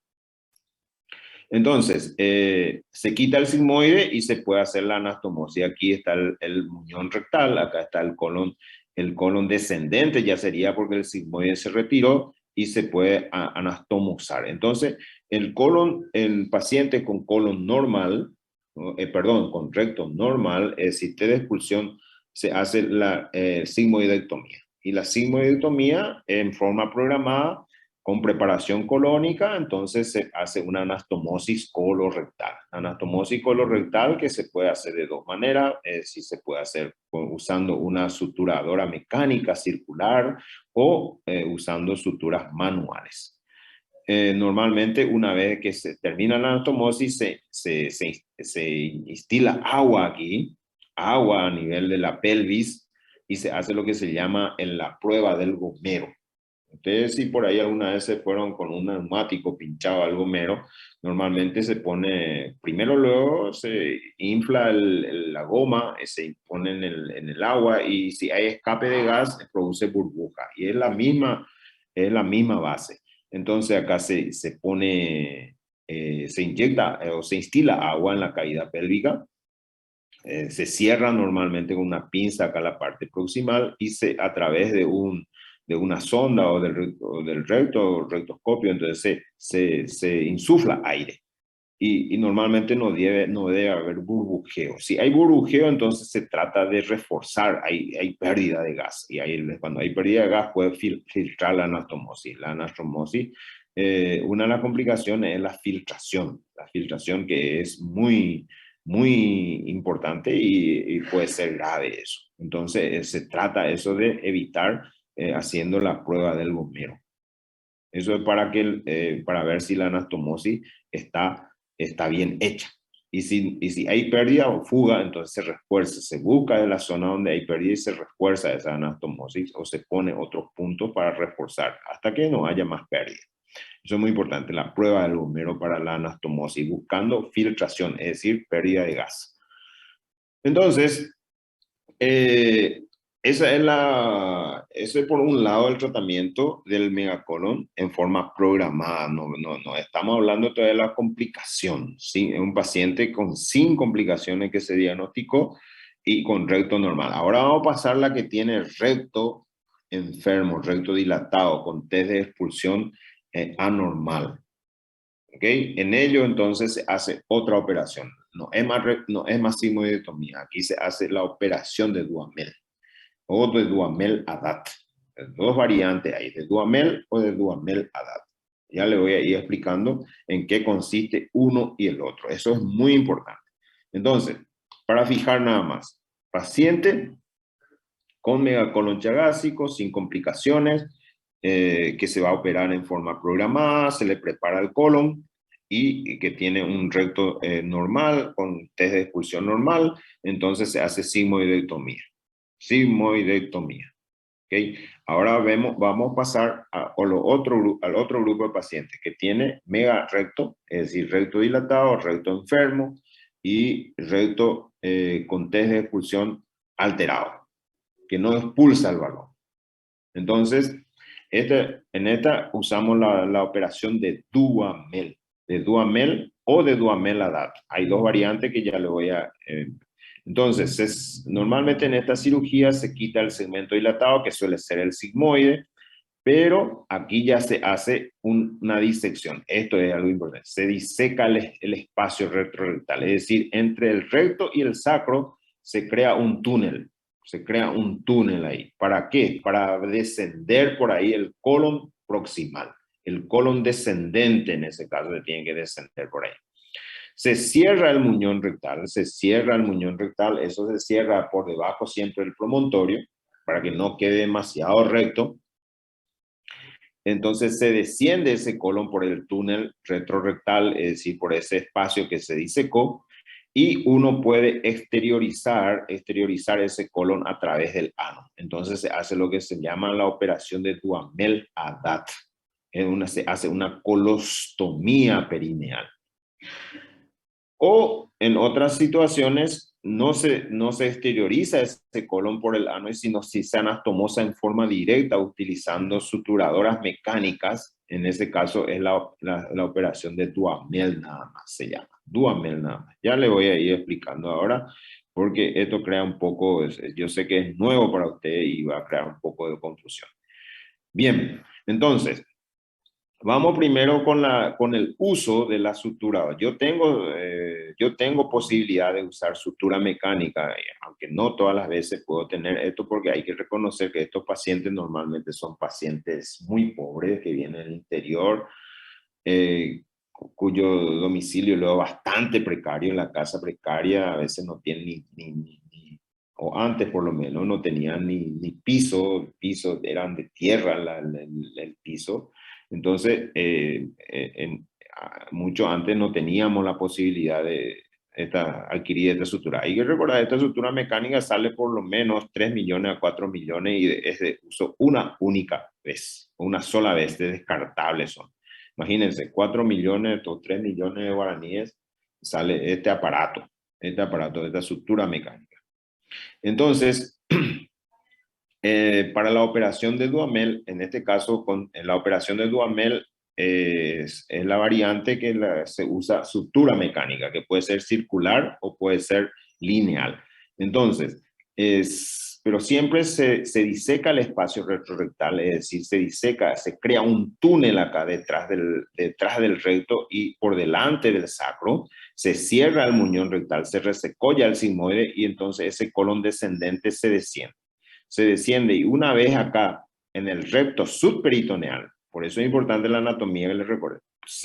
Entonces, se quita el sigmoide y se puede hacer la anastomosis. Aquí está el muñón rectal, acá está el colon descendente, ya sería porque el sigmoide se retiró y se puede anastomosar. Entonces, el paciente con colon normal, con recto normal, si te de expulsión, se hace la sigmoidectomía. Y la sigmoidectomía en forma programada, con preparación colónica, entonces se hace una anastomosis colorectal. Anastomosis colorectal que se puede hacer de dos maneras, si se puede hacer usando una suturadora mecánica circular o usando suturas manuales. Normalmente una vez que se termina la anastomosis se instila agua aquí, agua a nivel de la pelvis y se hace lo que se llama en la prueba del gomero. Ustedes si por ahí alguna vez se fueron con un neumático pinchado al gomero, normalmente se pone, primero luego se infla la goma, se pone en el agua y si hay escape de gas produce burbuja y es la misma base. Entonces acá se pone, se inyecta o se instila agua en la cavidad pélvica. Se cierra normalmente con una pinza acá la parte proximal y a través de una sonda o del rectoscopio, entonces se insufla aire. Y normalmente no debe haber burbujeo. Si hay burbujeo, entonces se trata de reforzar, hay pérdida de gas. Y cuando hay pérdida de gas puede filtrar la anastomosis. La anastomosis, una de las complicaciones es la filtración que es muy, muy importante y puede ser grave eso. Entonces se trata eso de evitar haciendo la prueba del gomero. Eso es para ver si la anastomosis está bien hecha. Y si hay pérdida o fuga, entonces se refuerza, se busca de la zona donde hay pérdida y se refuerza esa anastomosis o se pone otros puntos para reforzar hasta que no haya más pérdida. Eso es muy importante, la prueba del gomero para la anastomosis, buscando filtración, es decir, pérdida de gas. Entonces, ese es por un lado el tratamiento del megacolon en forma programada. No estamos hablando todavía de la complicación. ¿Sí? Es un paciente sin complicaciones que se diagnosticó y con recto normal. Ahora vamos a pasar la que tiene recto enfermo, recto dilatado, con test de expulsión anormal. ¿Okay? En ello entonces se hace otra operación. No es más sigmoidectomía. Aquí se hace la operación de Duhamel o de Duhamel-Haddad. Dos variantes hay, de Duhamel o de Duhamel-Haddad. Ya le voy a ir explicando en qué consiste uno y el otro. Eso es muy importante. Entonces, para fijar nada más, paciente con megacolon chagásico, sin complicaciones, que se va a operar en forma programada, se le prepara el colon y que tiene un recto normal, con test de expulsión normal, entonces se hace sigmoidectomía. ¿Okay? Ahora vamos a pasar al otro grupo de pacientes que tiene mega recto, es decir, recto dilatado, recto enfermo y recto con test de expulsión alterado, que no expulsa el balón. Entonces, en esta usamos la operación de Duhamel o de Duhamel-Haddad. Hay dos variantes que ya le voy a... entonces, normalmente en esta cirugía se quita el segmento dilatado, que suele ser el sigmoide, pero aquí ya se hace una disección. Esto es algo importante. Se diseca el espacio retrorectal, es decir, entre el recto y el sacro se crea un túnel. Se crea un túnel ahí. ¿Para qué? Para descender por ahí el colon proximal. El colon descendente en ese caso se tiene que descender por ahí. Se cierra el muñón rectal, se cierra el muñón rectal, eso se cierra por debajo siempre del promontorio, para que no quede demasiado recto. Entonces se desciende ese colon por el túnel retrorrectal, es decir, por ese espacio que se disecó, y uno puede exteriorizar ese colon a través del ano. Entonces se hace lo que se llama la operación de Duhamel-Haddad. Se hace una colostomía perineal. O en otras situaciones no se exterioriza ese colon por el ano, sino si se anastomosa en forma directa utilizando suturadoras mecánicas. En ese caso es la operación de Duhamel nada más, se llama. Duhamel nada más. Ya le voy a ir explicando ahora, porque esto crea un poco, yo sé que es nuevo para usted y va a crear un poco de confusión. Bien, entonces, vamos primero con el uso de la sutura. Yo tengo posibilidad de usar sutura mecánica, aunque no todas las veces puedo tener esto, porque hay que reconocer que estos pacientes normalmente son pacientes muy pobres que vienen del interior, cuyo domicilio luego bastante precario, en la casa precaria, a veces no tienen o antes por lo menos, no tenían ni piso, eran de tierra el piso. Entonces, mucho antes no teníamos la posibilidad de adquirir esta sutura. Hay que recordar, esta sutura mecánica sale por lo menos 3 millones a 4 millones y es de uso una única vez, una sola vez, de descartables son. Imagínense, 4 millones o 3 millones de guaraníes sale este aparato, esta sutura mecánica. Entonces, para la operación de Duhamel, en este caso, la operación de Duhamel es la variante que se usa sutura mecánica, que puede ser circular o puede ser lineal. Entonces, pero siempre se diseca el espacio retrorrectal, es decir, se crea un túnel acá detrás del recto y por delante del sacro, se cierra el muñón rectal, se resecolla el sigmoide y entonces ese colon descendente se desciende y una vez acá en el recto subperitoneal, por eso es importante la anatomía que les recuerdo,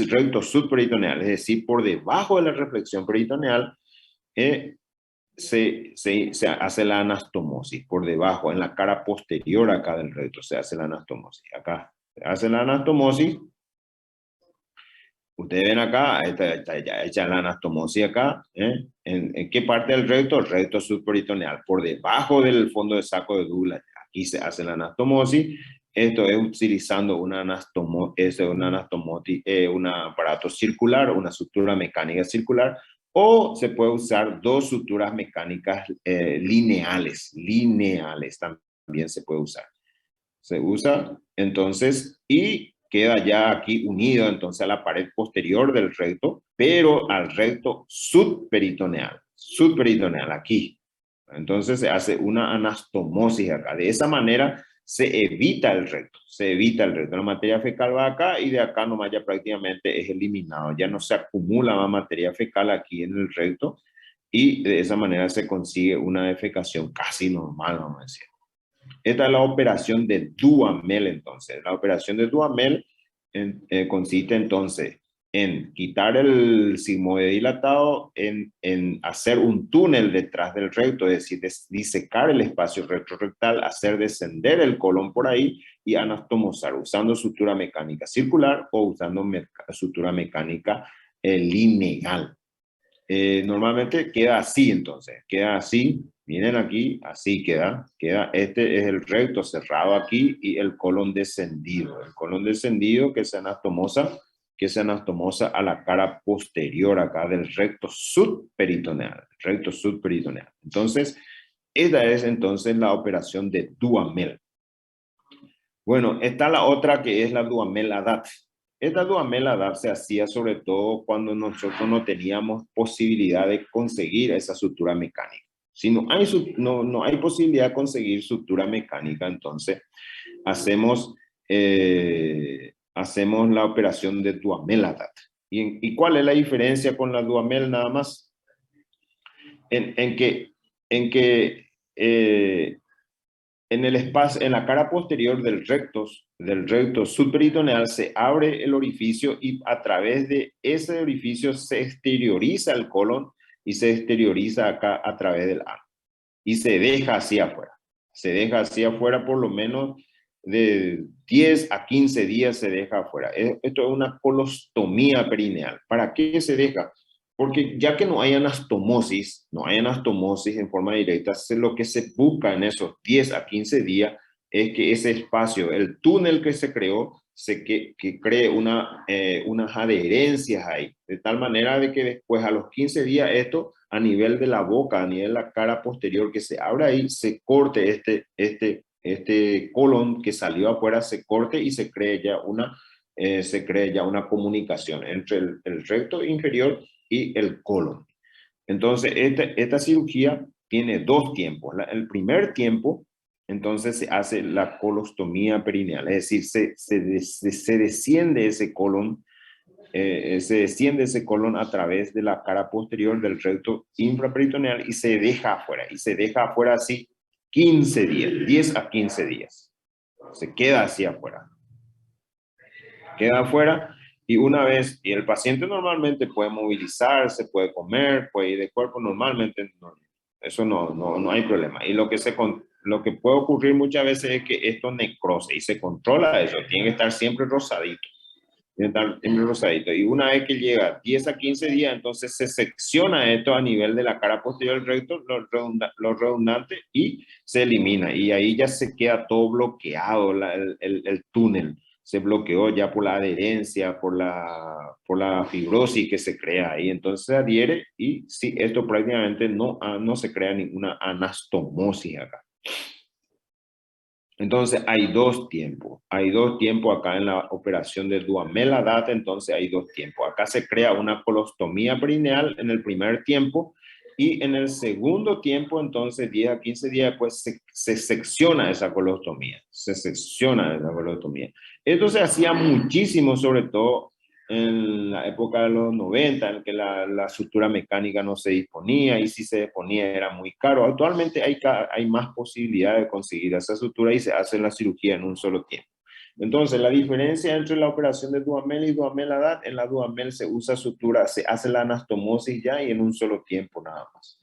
recto subperitoneal, es decir, por debajo de la reflexión peritoneal, se hace la anastomosis, por debajo, en la cara posterior acá del recto, se hace la anastomosis. Acá se hace la anastomosis. Ustedes ven acá, está ya hecha la anastomosis acá. ¿En qué parte del recto? El recto subperitoneal, por debajo del fondo de saco de Douglas. Aquí se hace la anastomosis. Esto es utilizando un aparato circular, una sutura mecánica circular, o se puede usar dos suturas mecánicas lineales también se puede usar. Se usa entonces y queda ya aquí unido entonces a la pared posterior del recto, pero al recto subperitoneal aquí. Entonces se hace una anastomosis acá. De esa manera se evita el recto. La materia fecal va acá y de acá nomás ya prácticamente es eliminado. Ya no se acumula más materia fecal aquí en el recto y de esa manera se consigue una defecación casi normal, vamos a decir. Esta es la operación de Duhamel, entonces. La operación de Duhamel consiste entonces en quitar el sigmoide dilatado, en hacer un túnel detrás del recto, es decir, disecar el espacio retrorrectal, hacer descender el colon por ahí y anastomosar usando sutura mecánica circular o usando sutura mecánica lineal. Normalmente queda así, entonces, queda así. Miren aquí, así queda. Este es el recto cerrado aquí y el colon descendido. El colon descendido que se anastomosa a la cara posterior acá del recto subperitoneal. Entonces, esta es entonces la operación de Duhamel. Bueno, está la otra que es la Duhamel-Haddad. Esta Duhamel-Haddad se hacía sobre todo cuando nosotros no teníamos posibilidad de conseguir esa sutura mecánica. Si no hay posibilidad de conseguir sutura mecánica, entonces hacemos la operación de Duhamel-Haddad. ¿Y cuál es la diferencia con la Duhamel nada más? En que en el espacio, en la cara posterior del recto subperitoneal se abre el orificio y a través de ese orificio se exterioriza el colon y se exterioriza acá a través del ano. Y se deja hacia afuera. Se deja hacia afuera por lo menos de 10 a 15 días se deja afuera. Esto es una colostomía perineal. ¿Para qué se deja? Porque ya que no hay anastomosis en forma directa, lo que se busca en esos 10 a 15 días es que ese espacio, el túnel que se creó, que cree unas adherencias ahí, de tal manera de que después a los 15 días esto a nivel de la boca, a nivel de la cara posterior que se abre ahí, se corte este colon que salió afuera, se corte y se cree ya una comunicación entre el recto inferior y el colon. Entonces, esta cirugía tiene dos tiempos. El primer tiempo, entonces se hace la colostomía perineal, es decir, se desciende ese colon, a través de la cara posterior del recto infraperitoneal y se deja afuera así 15 días, 10 a 15 días. Se queda así afuera. Queda afuera y una vez, y el paciente normalmente puede movilizarse, puede comer, puede ir de cuerpo, normalmente eso no hay problema. Y lo que puede ocurrir muchas veces es que esto necrose y se controla eso, tiene que estar siempre rosadito. Y una vez que llega 10 a 15 días, entonces se secciona esto a nivel de la cara posterior del recto, lo redundante, y se elimina. Y ahí ya se queda todo bloqueado, el túnel. Se bloqueó ya por la adherencia, por la fibrosis que se crea ahí. Entonces se adhiere y sí, esto prácticamente no se crea ninguna anastomosis acá. Entonces hay dos tiempos acá en la operación de Duhamel-Haddad. Entonces hay dos tiempos. Acá se crea una colostomía perineal en el primer tiempo y en el segundo tiempo, entonces 10 a 15 días después se secciona esa colostomía. Esto se hacía muchísimo, sobre todo en la época de los 90, en que la sutura mecánica no se disponía, y si se disponía era muy caro. Actualmente hay más posibilidad de conseguir esa sutura y se hace la cirugía en un solo tiempo. Entonces, la diferencia entre la operación de Duhamel y Duhamel-Haddad: en la Duhamel se usa sutura, se hace la anastomosis ya y en un solo tiempo nada más.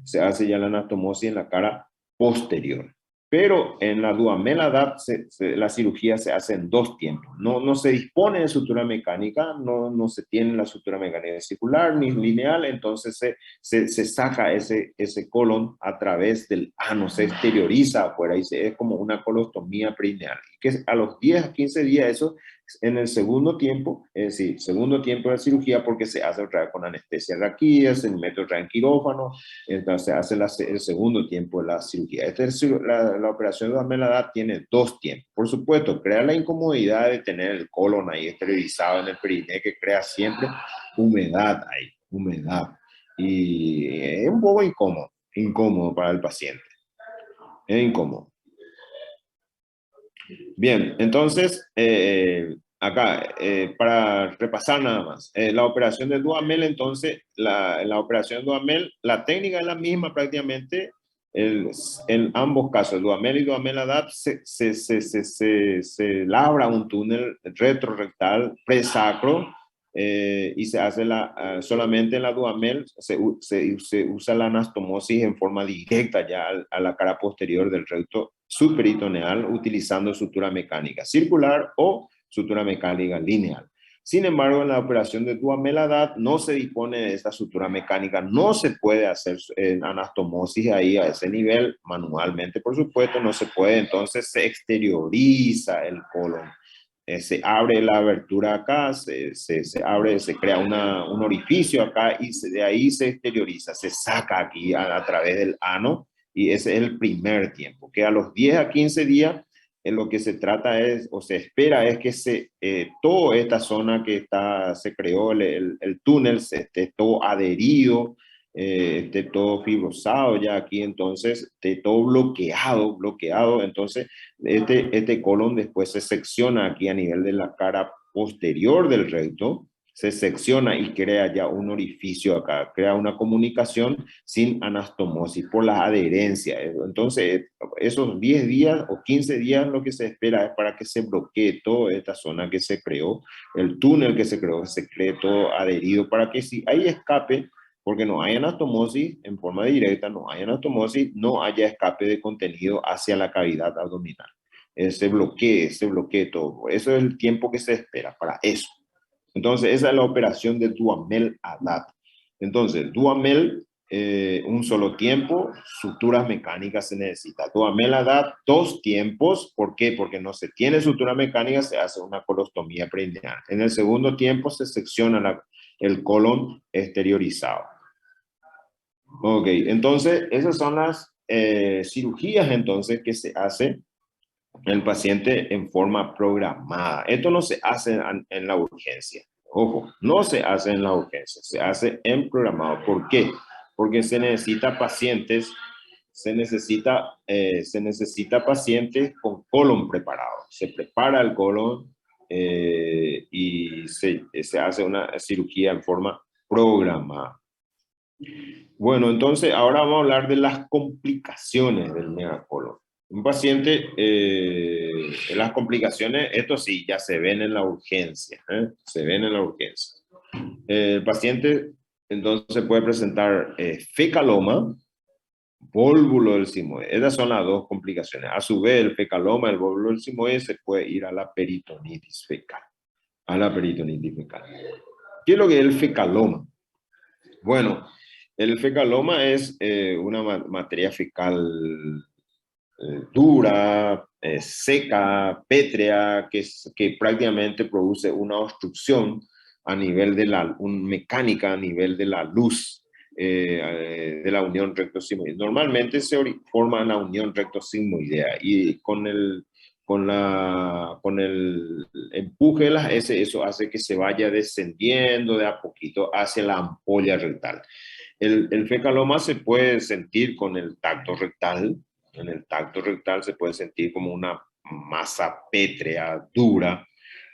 Se hace ya la anastomosis en la cara posterior. Pero en la Duhamel-Haddad la cirugía se hace en dos tiempos. No se dispone de sutura mecánica, no se tiene la sutura mecánica circular ni lineal, entonces se saca ese colon a través del ano, se exterioriza afuera y es como una colostomía perineal. Y que a los 10 a 15 días eso en el segundo tiempo, es decir, segundo tiempo de la cirugía, porque se hace otra vez con anestesia raquídea, se mete otra vez en quirófano, entonces se hace el segundo tiempo de la cirugía. La operación de Duhamel-Haddad tiene dos tiempos. Por supuesto, crea la incomodidad de tener el colon ahí esterilizado en el periné, que crea siempre humedad ahí, humedad. Y es un poco incómodo para el paciente. Es incómodo. Bien, entonces, acá, para repasar nada más, la operación de Duhamel, entonces, la operación de Duhamel, la técnica es la misma prácticamente en ambos casos. Duhamel y Duhamel-Haddad se labra un túnel retrorectal presacro, y se hace solamente en la Duhamel se usa la anastomosis en forma directa ya a la cara posterior del recto subperitoneal, utilizando sutura mecánica circular o sutura mecánica lineal. Sin embargo, en la operación de Duhamel-Haddad no se dispone de esta sutura mecánica, no se puede hacer anastomosis ahí a ese nivel manualmente, por supuesto, no se puede. Entonces se exterioriza el colon. Se abre la abertura acá, se crea un orificio acá y de ahí se exterioriza, se saca aquí a través del ano, y ese es el primer tiempo, que a los 10 a 15 días en lo que se trata es, o se espera es que toda esta zona que se creó, el túnel, esté todo adherido, esté todo fibrosado ya aquí, entonces esté todo bloqueado, entonces este colon después se secciona aquí a nivel de la cara posterior del recto, se secciona y crea ya un orificio acá, crea una comunicación sin anastomosis por la adherencia. Entonces, esos 10 días o 15 días lo que se espera es para que se bloquee toda esta zona que se creó, el túnel que se creó, que se cree todo adherido, para que si hay escape, porque no hay anastomosis en forma directa, no hay anastomosis, no haya escape de contenido hacia la cavidad abdominal. Se bloquee todo. Eso es el tiempo que se espera para eso. Entonces, esa es la operación de Duhamel-Haddad. Entonces, Duhamel, un solo tiempo, suturas mecánicas se necesita. Duhamel-Haddad, 2 tiempos. ¿Por qué? Porque no se tiene sutura mecánica, se hace una colostomía perineal. En el segundo tiempo se secciona el colon exteriorizado. Ok, entonces, esas son las cirugías entonces que se hace el paciente en forma programada. Esto no se hace en la urgencia. Ojo, no se hace en la urgencia, se hace en programado. ¿Por qué? Porque se necesita pacientes, se necesita pacientes con colon preparado. Se prepara el colon y se hace una cirugía en forma programada. Bueno, entonces ahora vamos a hablar de las complicaciones del megacolon. Un paciente, las complicaciones, esto sí, ya se ven en la urgencia, se ven en la urgencia. El paciente entonces puede presentar fecaloma, vólvulo del sigmoide. Esas son las 2 complicaciones. A su vez, el fecaloma, el vólvulo del sigmoide, se puede ir a la peritonitis fecal. A la peritonitis fecal. ¿Qué es lo que es el fecaloma? Bueno, el fecaloma es una materia fecal dura, seca, pétrea, que prácticamente produce una obstrucción a nivel de mecánica a nivel de la luz de la unión recto-sigmoidea. Normalmente se forma la unión recto-sigmoidea y con el empuje de las S, eso hace que se vaya descendiendo de a poquito hacia la ampolla rectal. El fecaloma se puede sentir con el tacto rectal. En el tacto rectal se puede sentir como una masa pétrea, dura.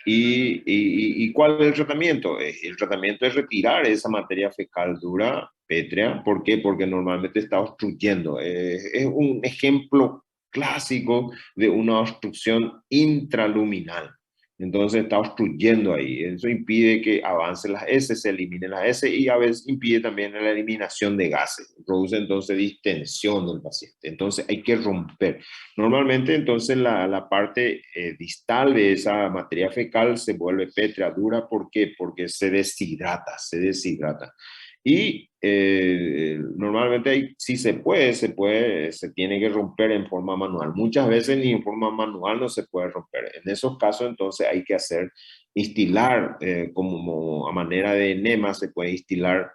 ¿Y cuál es el tratamiento? El tratamiento es retirar esa materia fecal dura, pétrea. ¿Por qué? Porque normalmente está obstruyendo. Es un ejemplo clásico de una obstrucción intraluminal. Entonces está obstruyendo ahí. Eso impide que avance las S, se eliminen las S y a veces impide también la eliminación de gases. Produce entonces distensión del paciente. Entonces hay que romper. Normalmente entonces la parte distal de esa materia fecal se vuelve pétrea, dura. ¿Por qué? Porque se deshidrata. Y normalmente si se tiene que romper en forma manual. Muchas veces ni en forma manual no se puede romper. En esos casos entonces hay que instilar como a manera de enema, se puede instilar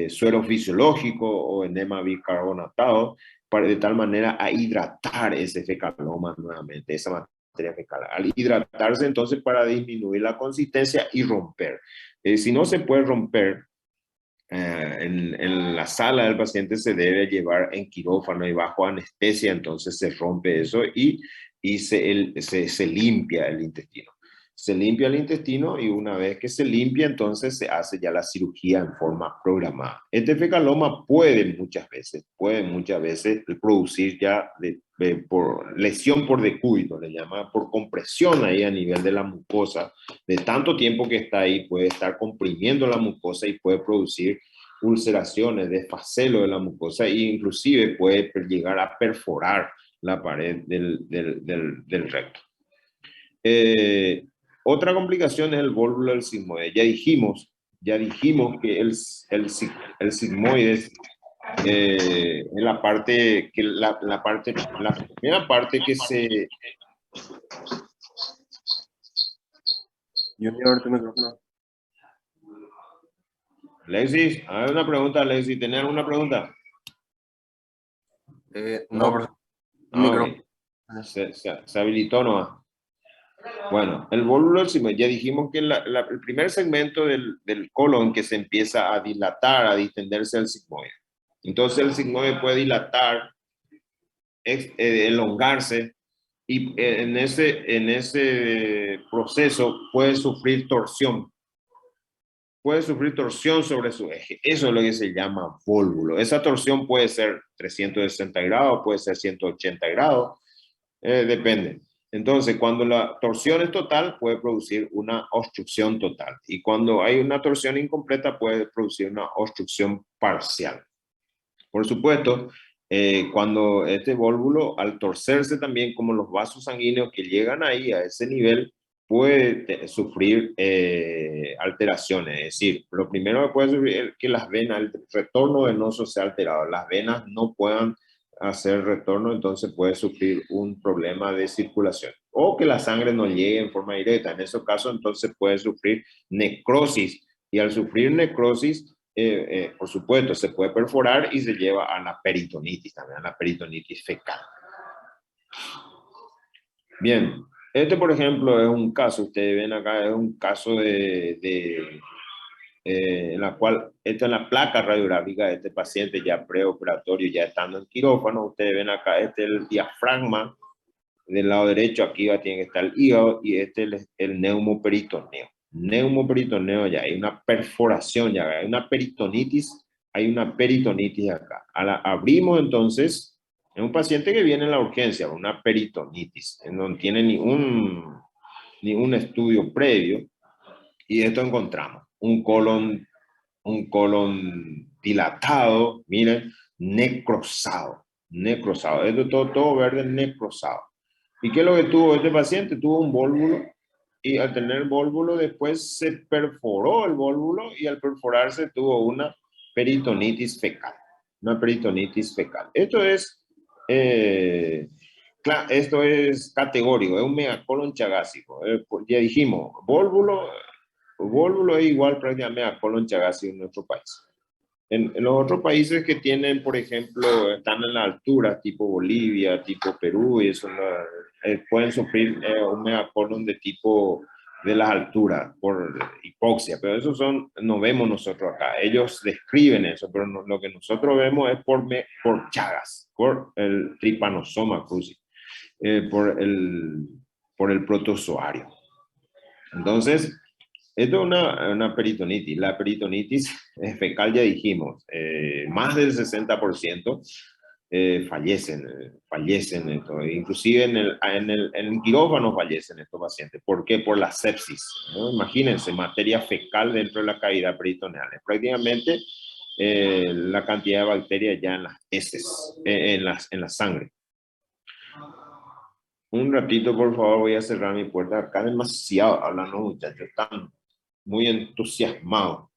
suero fisiológico o enema bicarbonatado de tal manera a hidratar ese fecaloma nuevamente, esa materia fecal. Al hidratarse entonces para disminuir la consistencia y romper. Si no se puede romper, en la sala del paciente se debe llevar en quirófano y bajo anestesia, entonces se rompe eso y se limpia el intestino. Se limpia el intestino y una vez que se limpia, entonces se hace ya la cirugía en forma programada. Este fecaloma puede muchas veces producir ya por lesión por decúbito, le llama, por compresión ahí a nivel de la mucosa. De tanto tiempo que está ahí, puede estar comprimiendo la mucosa y puede producir ulceraciones, desfacelo de la mucosa e inclusive puede llegar a perforar la pared del recto. Otra complicación es el vólvulo del sigmoide. Ya dijimos que el sigmoide es la primera parte que se... Junior, tu micrófono. Alexis, hay una pregunta, Alexis. ¿Tenés alguna pregunta? No, pero Okay. Se habilitó nomás. Bueno, el vólvulo del sigmoide, ya dijimos que el primer segmento del colon que se empieza a dilatar, a distenderse el sigmoide. Entonces el sigmoide puede dilatar, elongarse y en ese proceso puede sufrir torsión. puede sufrir torsión sobre su eje. Eso es lo que se llama vólvulo. Esa torsión puede ser 360 grados, puede ser 180 grados, depende. Entonces, cuando la torsión es total, puede producir una obstrucción total. Y cuando hay una torsión incompleta, puede producir una obstrucción parcial. Por supuesto, cuando este vólvulo, al torcerse también, como los vasos sanguíneos que llegan ahí a ese nivel, puede sufrir alteraciones. Es decir, lo primero que puede sufrir es que las venas, el retorno venoso sea alterado. Las venas no puedan hacer retorno, entonces puede sufrir un problema de circulación. O que la sangre no llegue en forma directa. En esos casos, entonces puede sufrir necrosis. Y al sufrir necrosis, por supuesto, se puede perforar y se lleva a la peritonitis también, a la peritonitis fecal. Bien, este por ejemplo es un caso, ustedes ven acá, es un caso en la cual, esta es la placa radiográfica de este paciente ya preoperatorio, ya estando en quirófano. Ustedes ven acá, este es el diafragma del lado derecho, aquí tiene que estar el hígado y este es el neumoperitoneo. Neumoperitoneo, ya hay una perforación, ya hay una peritonitis acá. Abrimos entonces, es un paciente que viene en la urgencia, una peritonitis, no tiene ni un estudio previo, y esto encontramos, un colon dilatado, miren, necrosado, esto todo verde necrosado. ¿Y qué es lo que tuvo este paciente? Tuvo un vólvulo, y al tener el vólvulo después se perforó el vólvulo, y al perforarse tuvo una peritonitis fecal. Esto es categórico, es un megacolon chagásico. Ya dijimos, vólvulo es igual prácticamente a colon chagásico en nuestro país. En los otros países que tienen, por ejemplo, están en la altura, tipo Bolivia, tipo Perú, y eso pueden sufrir un megacolon de tipo de las alturas por hipoxia, pero eso no vemos nosotros acá. Ellos describen eso, pero lo que nosotros vemos es por Chagas, por el Trypanosoma cruzi, por el protozoario. Entonces, esto es una peritonitis. La peritonitis fecal, ya dijimos, más del 60% fallecen esto. Inclusive en el quirófano fallecen estos pacientes. ¿Por qué? Por la sepsis, ¿no? Imagínense, materia fecal dentro de la cavidad peritoneal. Es prácticamente la cantidad de bacterias ya en las heces, en la sangre. Un ratito, por favor, voy a cerrar mi puerta. Acá demasiado hablando, muchachos, están muy entusiasmados.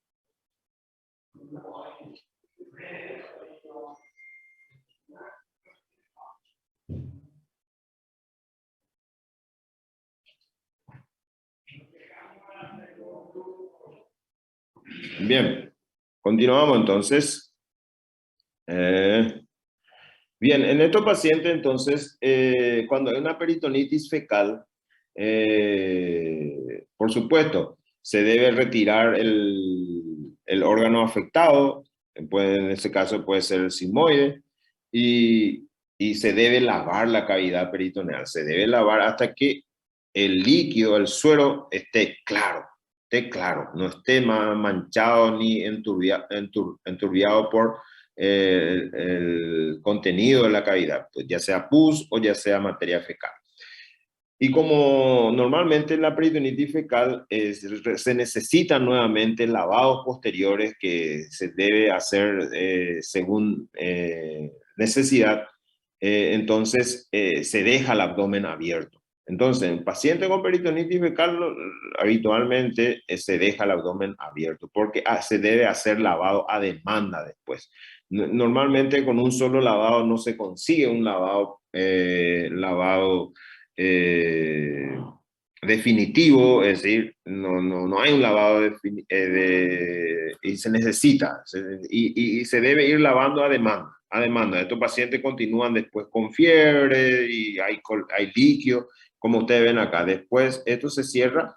Bien, continuamos entonces. Bien, en estos pacientes entonces, cuando hay una peritonitis fecal, por supuesto, se debe retirar el órgano afectado, en este caso puede ser el sigmoide, y se debe lavar la cavidad peritoneal, se debe lavar hasta que el líquido, el suero, esté claro, no esté manchado ni enturbiado por el contenido de la cavidad, pues ya sea pus o ya sea materia fecal. Y como normalmente en la peritonitis fecal se necesitan nuevamente lavados posteriores que se debe hacer según necesidad, entonces se deja el abdomen abierto. Entonces, en paciente con peritonitis fecal habitualmente se deja el abdomen abierto porque se debe hacer lavado a demanda después. Normalmente con un solo lavado no se consigue un lavado definitivo, es decir, no hay un lavado y se necesita, y se debe ir lavando a demanda. Estos pacientes continúan después con fiebre y hay líquido, como ustedes ven acá. Después esto se cierra,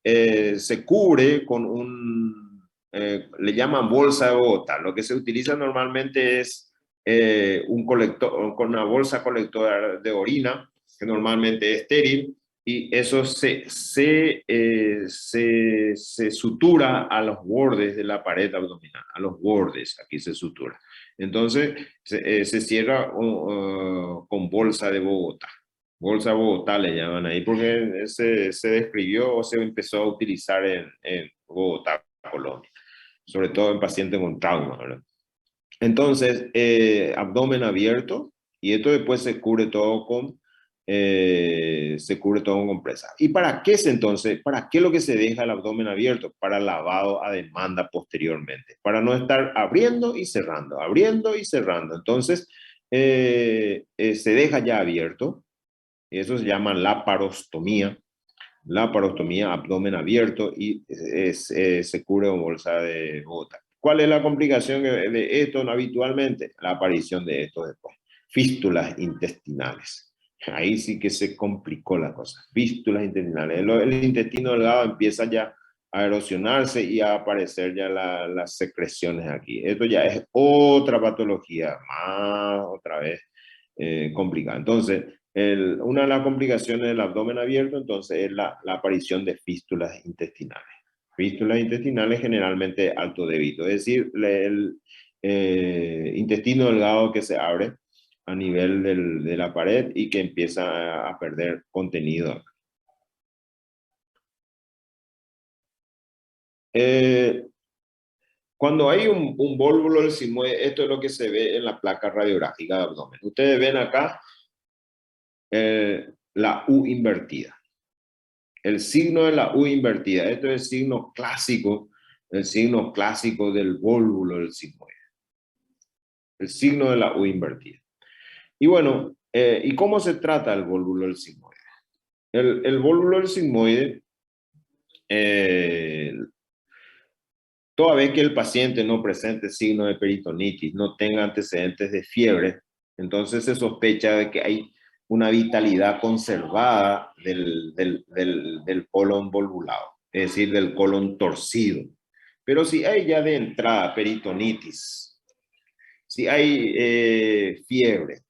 se cubre con le llaman bolsa de Bogotá. Lo que se utiliza normalmente es un colector, con una bolsa colectora de orina, que normalmente es estéril, y eso se sutura a los bordes de la pared abdominal, a los bordes, aquí se sutura. Entonces se cierra con bolsa de Bogotá. Bolsa Bogotá le llaman ahí porque se describió o se empezó a utilizar en Bogotá, Colombia, sobre todo en pacientes con trauma, ¿verdad? Entonces, abdomen abierto, y esto después se cubre todo con compresa. ¿Y para qué es entonces? ¿Para qué lo que se deja el abdomen abierto? Para lavado a demanda posteriormente, para no estar abriendo y cerrando, abriendo y cerrando. Entonces, se deja ya abierto, y eso se llama laparostomía. Laparostomía, abdomen abierto, y se cubre con bolsa de Bogotá. ¿Cuál es la complicación de esto habitualmente? La aparición de esto después. Fístulas intestinales. Ahí sí que se complicó la cosa. Fístulas intestinales. El intestino delgado empieza ya a erosionarse y a aparecer ya las secreciones aquí. Esto ya es otra patología, más otra vez complicada. Entonces, una de las complicaciones del abdomen abierto, entonces, es la aparición de fístulas intestinales. Fístulas intestinales generalmente alto débito, es decir, el intestino delgado que se abre a nivel de la pared y que empieza a perder contenido. Cuando hay un vólvulo del sigmoide, esto es lo que se ve en la placa radiográfica de abdomen. Ustedes ven acá la U invertida. El signo de la U invertida. Esto es el signo clásico del vólvulo del sigmoide. El signo de la U invertida. Y bueno, ¿y cómo se trata el vólvulo del sigmoide? El vólvulo del sigmoide, toda vez que el paciente no presente signo de peritonitis, no tenga antecedentes de fiebre, entonces se sospecha de que hay una vitalidad conservada del colon volvulado, es decir, del colon torcido. Pero si hay ya de entrada peritonitis, si hay fiebre,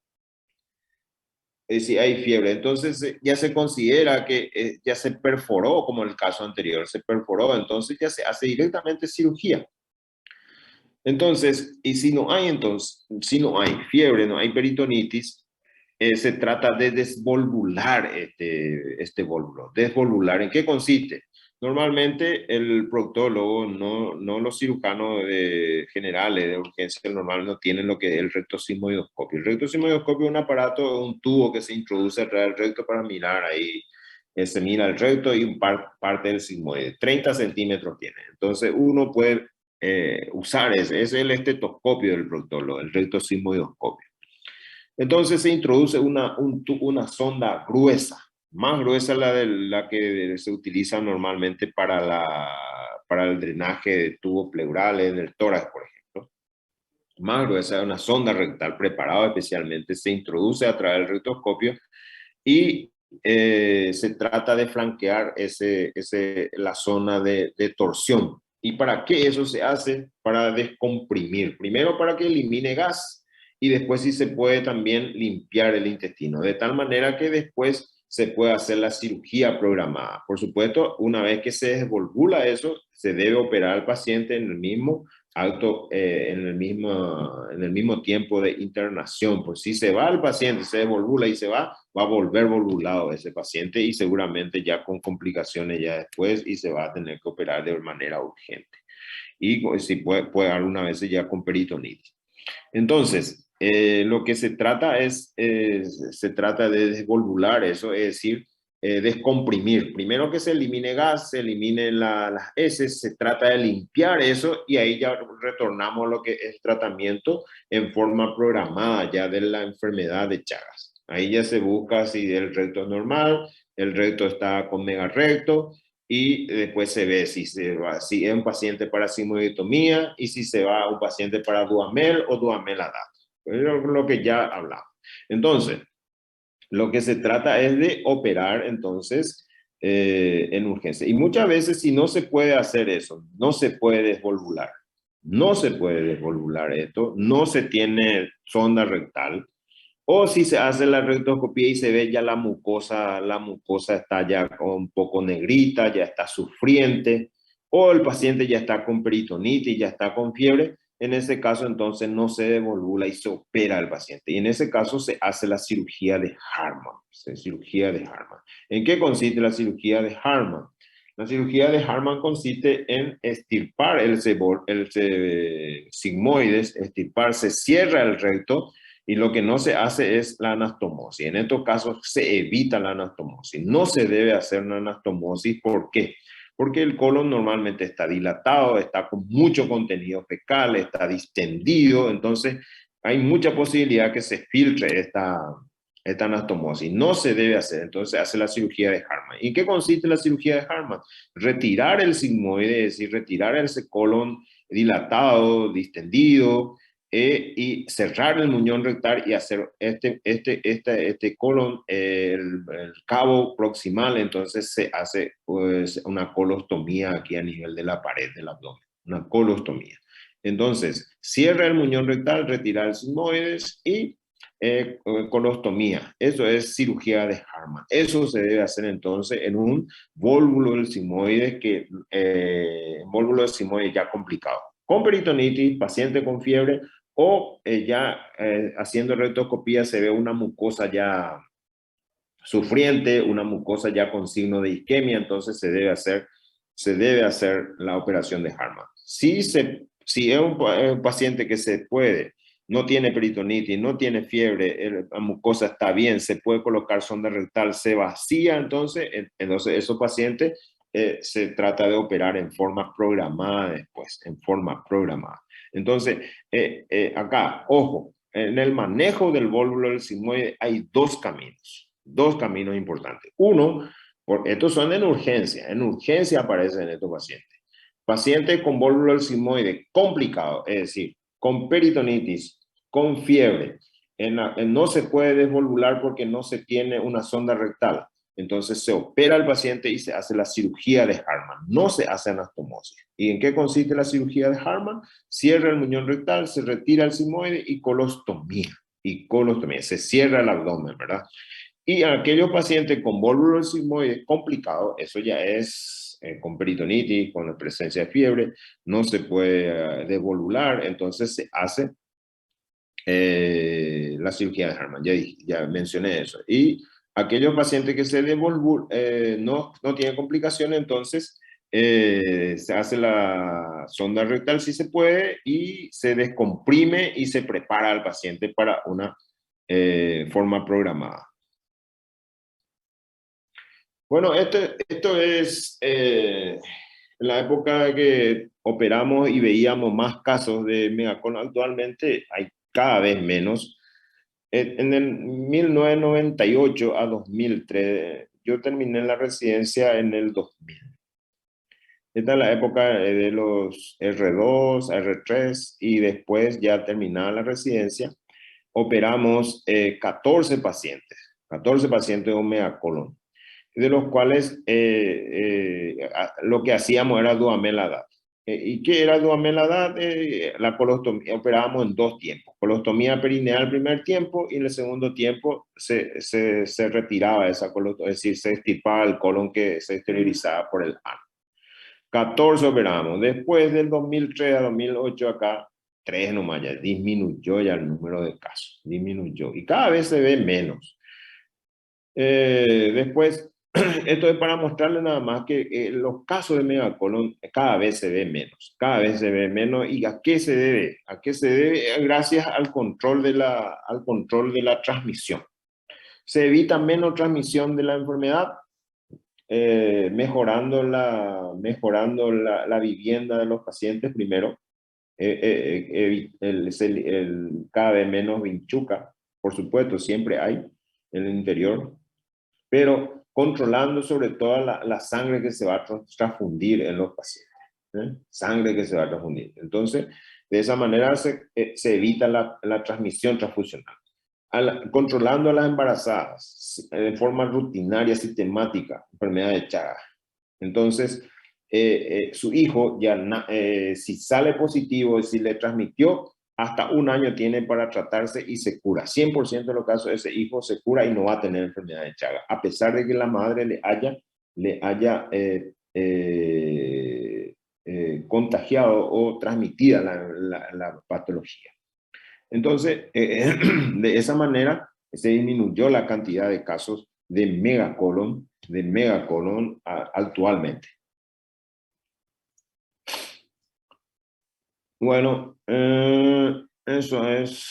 si hay fiebre, entonces ya se considera que ya se perforó, como en el caso anterior, se perforó, entonces ya se hace directamente cirugía. Entonces, y si no hay fiebre, no hay peritonitis, se trata de desvolvular este vólvulo. Desvolvular, ¿en qué consiste? Normalmente el proctólogo, no los cirujanos generales de urgencia normal, no tienen lo que es el rectosigmoidoscopio. El rectosigmoidoscopio es un aparato, un tubo que se introduce a través del recto para mirar ahí. Se mira el recto y parte del sigmoide. 30 centímetros tiene. Entonces uno puede usar ese es el estetoscopio del proctólogo, el rectosigmoidoscopio. Entonces se introduce una sonda gruesa, más gruesa la que se utiliza normalmente para el drenaje de tubos pleurales del tórax, por ejemplo. Más gruesa, una sonda rectal preparada especialmente, se introduce a través del rectoscopio y se trata de flanquear la zona de torsión. ¿Y para qué eso se hace? Para descomprimir. Primero para que elimine gas y después si se puede también limpiar el intestino, de tal manera que después se puede hacer la cirugía programada. Por supuesto, una vez que se desvolvula eso, se debe operar al paciente en el mismo acto, en el mismo tiempo de internación. Pues si se va el paciente, se desvolvula y se va a volver volvulado ese paciente y seguramente ya con complicaciones ya después y se va a tener que operar de manera urgente. Y si puede alguna vez ya con peritonitis. Entonces, lo que se trata se trata de desvolvular eso, es decir, descomprimir. Primero que se elimine gas, se eliminen las heces, se trata de limpiar eso y ahí ya retornamos a lo que es tratamiento en forma programada ya de la enfermedad de Chagas. Ahí ya se busca si el recto es normal, el recto está con megarrecto, y después se ve si es un paciente para sigmoidectomía y si se va un paciente para Duhamel o Duhamel adapto. Es lo que ya hablamos. Entonces, lo que se trata es de operar entonces en urgencia. Y muchas veces si no se puede hacer eso, no se puede desvolvular. No se puede desvolvular esto, no se tiene sonda rectal. O si se hace la rectoscopía y se ve ya la mucosa está ya un poco negrita, ya está sufriente, o el paciente ya está con peritonitis, ya está con fiebre, en ese caso entonces no se devolvula y se opera al paciente. Y en ese caso se hace la cirugía de Hartmann. Cirugía de Hartmann. ¿En qué consiste la cirugía de Hartmann? La cirugía de Hartmann consiste en extirpar el sigmoides, extirpar, se cierra el recto, y lo que no se hace es la anastomosis. En estos casos se evita la anastomosis. No se debe hacer una anastomosis. ¿Por qué? Porque el colon normalmente está dilatado, está con mucho contenido fecal, está distendido, entonces hay mucha posibilidad que se filtre esta anastomosis. No se debe hacer, entonces se hace la cirugía de Hartmann. ¿Y qué consiste la cirugía de Hartmann? Retirar el sigmoide, es decir, retirar ese colon dilatado, distendido, y cerrar el muñón rectal y hacer este colon, el cabo proximal, entonces se hace pues una colostomía aquí a nivel de la pared del abdomen, una colostomía. Entonces, cierra el muñón rectal, retirar el sigmoides y colostomía. Eso es cirugía de Hartmann. Eso se debe hacer entonces en un vólvulo del sigmoides, vólvulo del sigmoides ya complicado. Con peritonitis, paciente con fiebre, o haciendo rectoscopía se ve una mucosa ya sufriente, una mucosa ya con signo de isquemia, entonces se debe hacer la operación de Hartmann. Si es un paciente que se puede, no tiene peritonitis, no tiene fiebre, la mucosa está bien, se puede colocar sonda rectal, se vacía, entonces esos pacientes se trata de operar en forma programada después, en forma programada. Entonces, acá, ojo, en el manejo del vólvulo del sigmoide hay dos caminos importantes. Uno, estos son en urgencia aparecen estos pacientes. Pacientes con vólvulo del sigmoide complicado, es decir, con peritonitis, con fiebre, no se puede desvolvular porque no se tiene una sonda rectal. Entonces se opera al paciente y se hace la cirugía de Hartmann. No se hace anastomosis. ¿Y en qué consiste la cirugía de Hartmann? Cierra el muñón rectal, se retira el sigmoide y colostomía. Se cierra el abdomen, ¿verdad? Y a aquellos pacientes con vólvulo del sigmoide complicado, eso ya es con peritonitis, con la presencia de fiebre, no se puede devolvular, entonces se hace la cirugía de Hartmann. Ya mencioné eso. Y aquellos pacientes que se no tienen complicaciones, entonces se hace la sonda rectal si se puede y se descomprime y se prepara al paciente para una forma programada. Bueno, esto es la época que operamos y veíamos más casos de megacolon. Actualmente hay cada vez menos. En el 1998 a 2003, yo terminé la residencia en el 2000. Esta es la época de los R2, R3 y después ya terminada la residencia, operamos 14 pacientes con megacolon, de los cuales lo que hacíamos era Duhamel-Haddad. ¿Y qué era Duhamel-Haddad? La colostomía, operábamos en dos tiempos. Colostomía perineal el primer tiempo y en el segundo tiempo se retiraba esa colostomía, es decir, se extirpaba el colon que se esterilizaba por el ano. 14 operamos. Después del 2003 a 2008 acá, 3 nomás ya, disminuyó ya el número de casos, disminuyó. Y cada vez se ve menos. Después, esto es para mostrarle nada más que los casos de megacolon cada vez se ven menos. ¿Y a qué se debe? ¿A qué se debe? Gracias al control de la transmisión. Se evita menos transmisión de la enfermedad, mejorando la vivienda de los pacientes primero, cada vez menos vinchuca, por supuesto, siempre hay en el interior, pero controlando sobre todo la sangre que se va a transfundir en los pacientes. Sangre que se va a transfundir. Entonces, de esa manera se evita la transmisión transfusional. Controlando a las embarazadas de forma rutinaria, sistemática, enfermedad de Chagas. Entonces, su hijo, si sale positivo, si le transmitió, hasta 1 año tiene para tratarse y se cura. 100% de los casos ese hijo se cura y no va a tener enfermedad de Chagas, a pesar de que la madre le haya contagiado o transmitida la patología. Entonces, de esa manera se disminuyó la cantidad de casos de megacolon actualmente. Bueno, eso es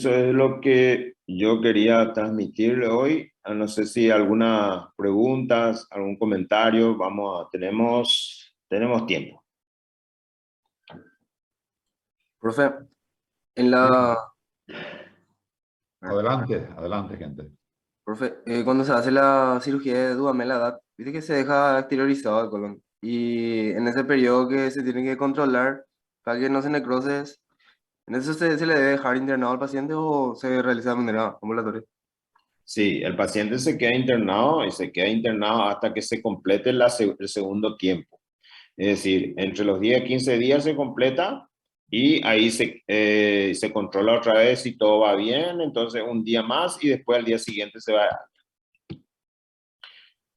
lo que yo quería transmitirle hoy. No sé si alguna preguntas, algún comentario. Tenemos tiempo. Profe, en la... Adelante, gente. Profe, cuando se hace la cirugía de Dudamel-Adad, viste que se deja exteriorizado el colon. Y en ese periodo que se tiene que controlar para que no se necrosis, ¿en eso se le debe dejar internado al paciente o se realiza de manera ambulatoria? Sí, el paciente se queda internado y se queda internado hasta que se complete el segundo tiempo. Es decir, entre los 10 y 15 días se completa y ahí se controla otra vez si todo va bien, entonces un día más y después al día siguiente se va.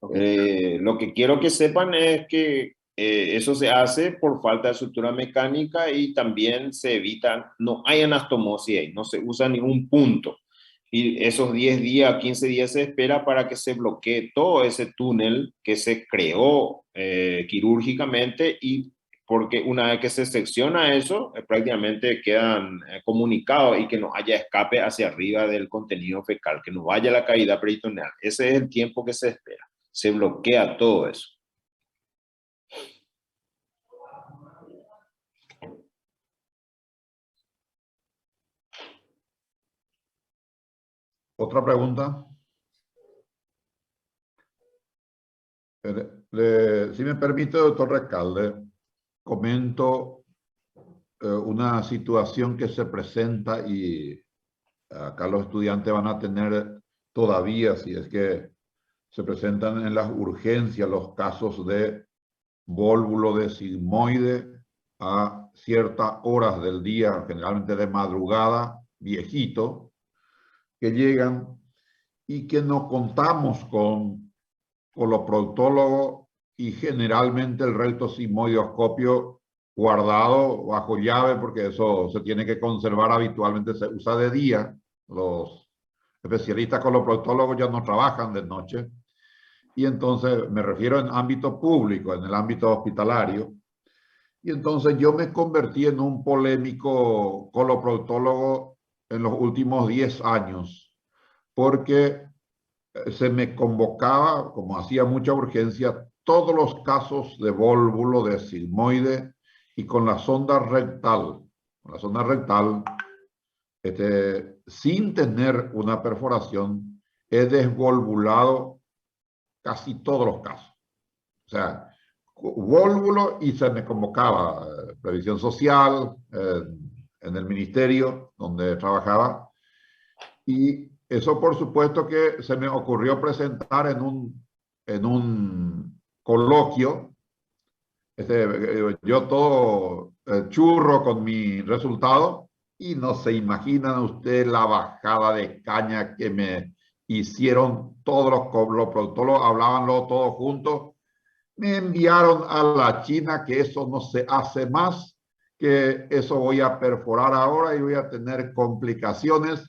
Lo que quiero que sepan es que eso se hace por falta de sutura mecánica y también se evita, no hay anastomosis ahí, no se usa ningún punto. Y esos 10 días, 15 días se espera para que se bloquee todo ese túnel que se creó quirúrgicamente, y porque una vez que se secciona eso, prácticamente quedan comunicados y que no haya escape hacia arriba del contenido fecal, que no vaya la cavidad peritoneal. Ese es el tiempo que se espera. Se bloquea todo eso. ¿Otra pregunta? Si me permite, doctor Recalde, comento una situación que se presenta y acá los estudiantes van a tener todavía, si es que se presentan en las urgencias los casos de vólvulo de sigmoide a ciertas horas del día, generalmente de madrugada, viejito, que llegan y que no contamos con coloproctólogo y generalmente el recto sigmoidoscopio guardado bajo llave, porque eso se tiene que conservar habitualmente, se usa de día. Los especialistas coloproctólogos ya no trabajan de noche. Y entonces me refiero en ámbito público, en el ámbito hospitalario. Y entonces yo me convertí en un polémico coloproctólogo en los últimos 10 años, porque se me convocaba, como hacía mucha urgencia, todos los casos de vólvulo de sigmoide y con la sonda rectal. Con la sonda rectal, sin tener una perforación, he desvolvulado casi todos los casos. O sea, vólvulo, y se me convocaba previsión social en el ministerio donde trabajaba, y eso por supuesto que se me ocurrió presentar en un coloquio, yo todo churro con mi resultado, y no se imaginan ustedes la bajada de caña que me hicieron todos los coloproctólogos, hablaban todos juntos. Me enviaron a la China, que eso no se hace más, que eso voy a perforar ahora y voy a tener complicaciones,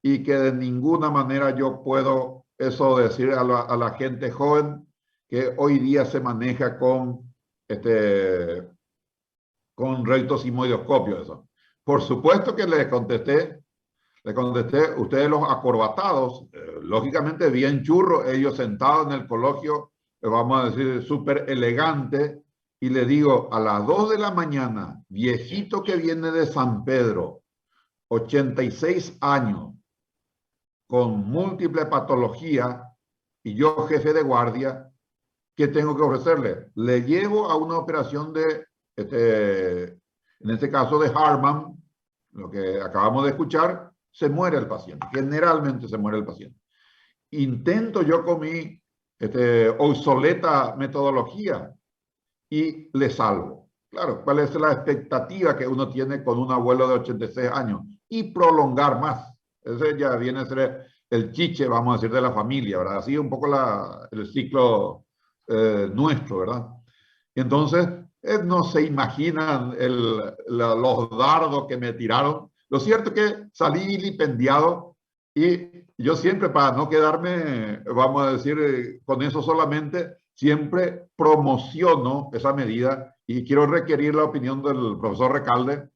y que de ninguna manera yo puedo eso decir a la gente joven que hoy día se maneja con recto sigmoidoscopio. Eso. Por supuesto que le contesté, ustedes los acorbatados, lógicamente bien churro, ellos sentados en el coloquio, vamos a decir, súper elegante, y le digo, a las 2 de la mañana, viejito que viene de San Pedro, 86 años, con múltiple patología, y yo jefe de guardia, ¿qué tengo que ofrecerle? Le llevo a una operación de, en este caso de Hartmann, lo que acabamos de escuchar, se muere el paciente, generalmente se muere el paciente. Intento yo con mi obsoleta metodología y le salvo. Claro, ¿cuál es la expectativa que uno tiene con un abuelo de 86 años? Y prolongar más. Ese ya viene a ser el chiche, vamos a decir, de la familia, ¿verdad? Así un poco el ciclo nuestro, ¿verdad? Entonces, no se imaginan los dardos que me tiraron. Lo cierto es que salí vilipendiado y yo siempre, para no quedarme, vamos a decir, con eso solamente, siempre promociono esa medida y quiero requerir la opinión del profesor Recalde.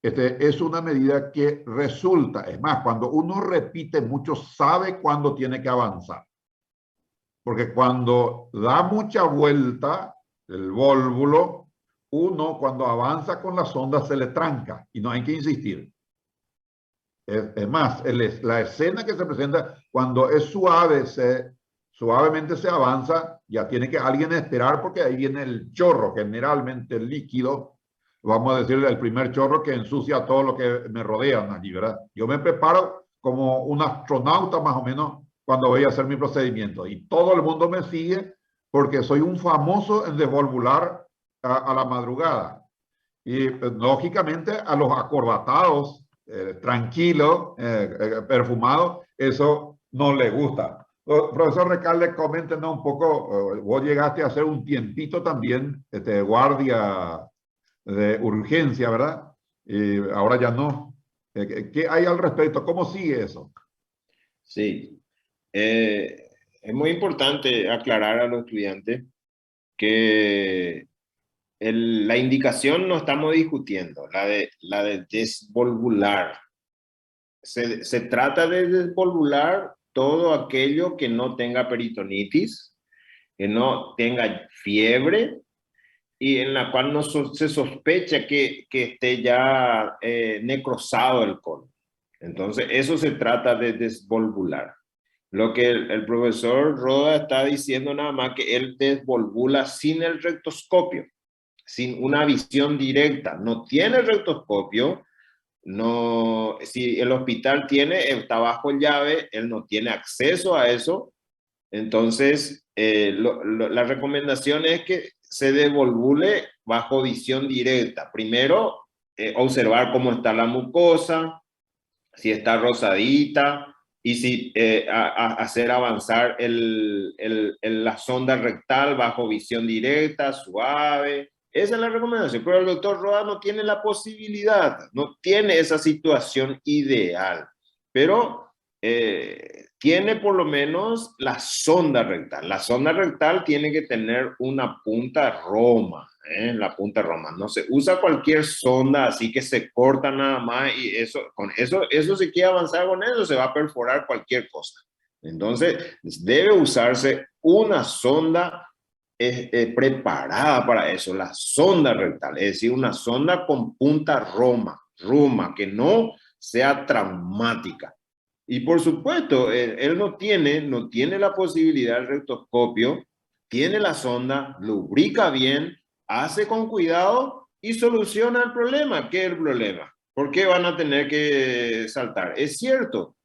Es una medida que resulta, es más, cuando uno repite mucho, sabe cuándo tiene que avanzar. Porque cuando da mucha vuelta el vólvulo, uno cuando avanza con la sonda se le tranca y no hay que insistir. Es más, la escena que se presenta cuando es suave, suavemente se avanza, ya tiene que alguien esperar porque ahí viene el chorro, generalmente el líquido, vamos a decir, el primer chorro que ensucia todo lo que me rodean allí, ¿verdad? Yo me preparo como un astronauta más o menos cuando voy a hacer mi procedimiento y todo el mundo me sigue porque soy un famoso en desvolvular a la madrugada. Y lógicamente a los acorbatados, tranquilos, perfumados, eso no le gusta. Profesor Recalde, coméntenos un poco, vos llegaste a hacer un tiempito también, guardia de urgencia, ¿verdad? Ahora ya no. ¿Qué hay al respecto? ¿Cómo sigue eso? Sí, es muy importante aclarar a los estudiantes que la indicación no estamos discutiendo, la de desvolvular. Se trata de desvolvular todo aquello que no tenga peritonitis, que no tenga fiebre y en la cual no se sospecha que esté ya necrosado el colon. Entonces, eso se trata de desvolvular. Lo que el profesor Roda está diciendo nada más que él desvolvula sin el rectoscopio, sin una visión directa. No tiene rectoscopio, no, si el hospital está bajo llave, él no tiene acceso a eso. Entonces, la recomendación es que se desvolvule bajo visión directa. Primero, observar cómo está la mucosa, si está rosadita, y si hacer avanzar la sonda rectal bajo visión directa, suave. Esa es la recomendación, pero el doctor Roa no tiene la posibilidad, no tiene esa situación ideal, pero tiene por lo menos la sonda rectal. La sonda rectal tiene que tener una punta roma, la punta roma. No se usa cualquier sonda así que se corta nada más y con eso se quiere avanzar con eso, se va a perforar cualquier cosa. Entonces, debe usarse una sonda preparada para eso, la sonda rectal, es decir, una sonda con punta roma, que no sea traumática. Y por supuesto, él no tiene la posibilidad del rectoscopio, tiene la sonda, lubrica bien, hace con cuidado y soluciona el problema. ¿Qué es el problema? ¿Por qué van a tener que saltar? Es cierto,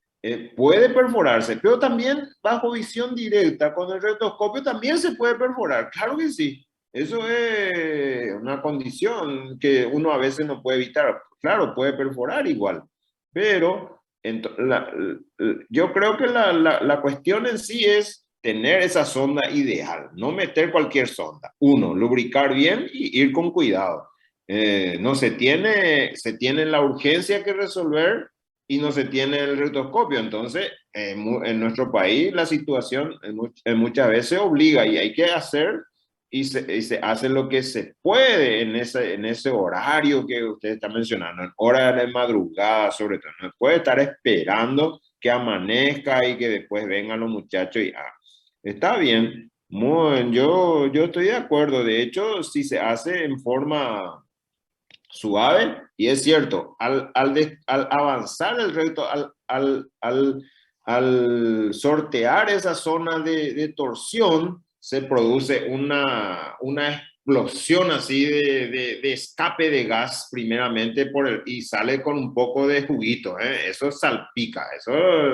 puede perforarse, pero también bajo visión directa, con el rectoscopio también se puede perforar, claro que sí. Eso es una condición que uno a veces no puede evitar. Claro, puede perforar igual, pero yo creo que la cuestión en sí es tener esa sonda ideal, no meter cualquier sonda. Uno, lubricar bien y ir con cuidado. No se tiene la urgencia que resolver y no se tiene el rectoscopio. Entonces, en nuestro país la situación muchas veces obliga y hay que hacer y se hace lo que se puede en ese horario que usted está mencionando, en hora de madrugada sobre todo. No puede estar esperando que amanezca y que después vengan los muchachos y está bien. Yo estoy de acuerdo. De hecho, si se hace en forma suave, y es cierto, al avanzar el recto, al sortear esa zona de torsión, se produce una explosión así de escape de gas primeramente y sale con un poco de juguito, eso salpica, eso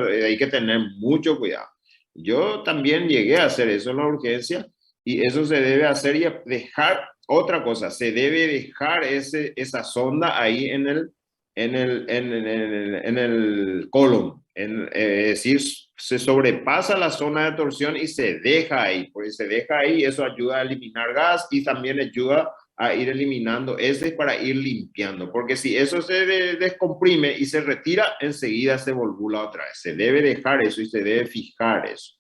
hay que tener mucho cuidado. Yo también llegué a hacer eso en la urgencia Y eso se debe hacer y dejar, otra cosa, se debe dejar esa sonda ahí en el colon. Es decir, se sobrepasa la zona de torsión y se deja ahí, porque se deja ahí, eso ayuda a eliminar gas y también ayuda a ir eliminando ese para ir limpiando, porque si eso se descomprime y se retira, enseguida se volvula otra vez. Se debe dejar eso y se debe fijar eso.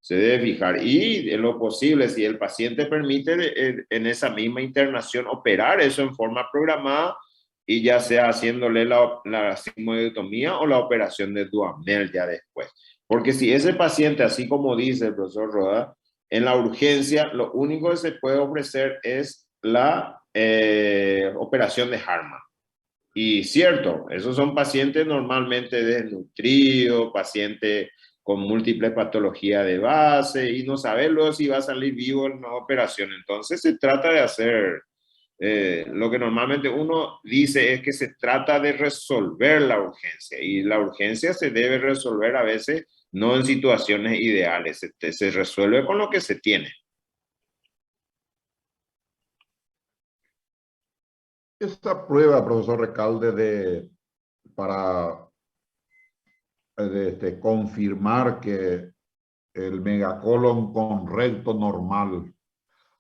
Se debe fijar y en lo posible, si el paciente permite en esa misma internación operar eso en forma programada y ya sea haciéndole la sigmoidectomía o la operación de Duhamel ya después. Porque si ese paciente, así como dice el profesor Roda, en la urgencia lo único que se puede ofrecer es la operación de Harman. Y cierto, esos son pacientes normalmente desnutridos, pacientes con múltiples patologías de base y no saber luego si va a salir vivo en una operación. Entonces se trata de hacer, lo que normalmente uno dice es que se trata de resolver la urgencia y la urgencia se debe resolver a veces no en situaciones ideales, se resuelve con lo que se tiene. Esta prueba, profesor Recalde, para confirmar que el megacolon con recto normal,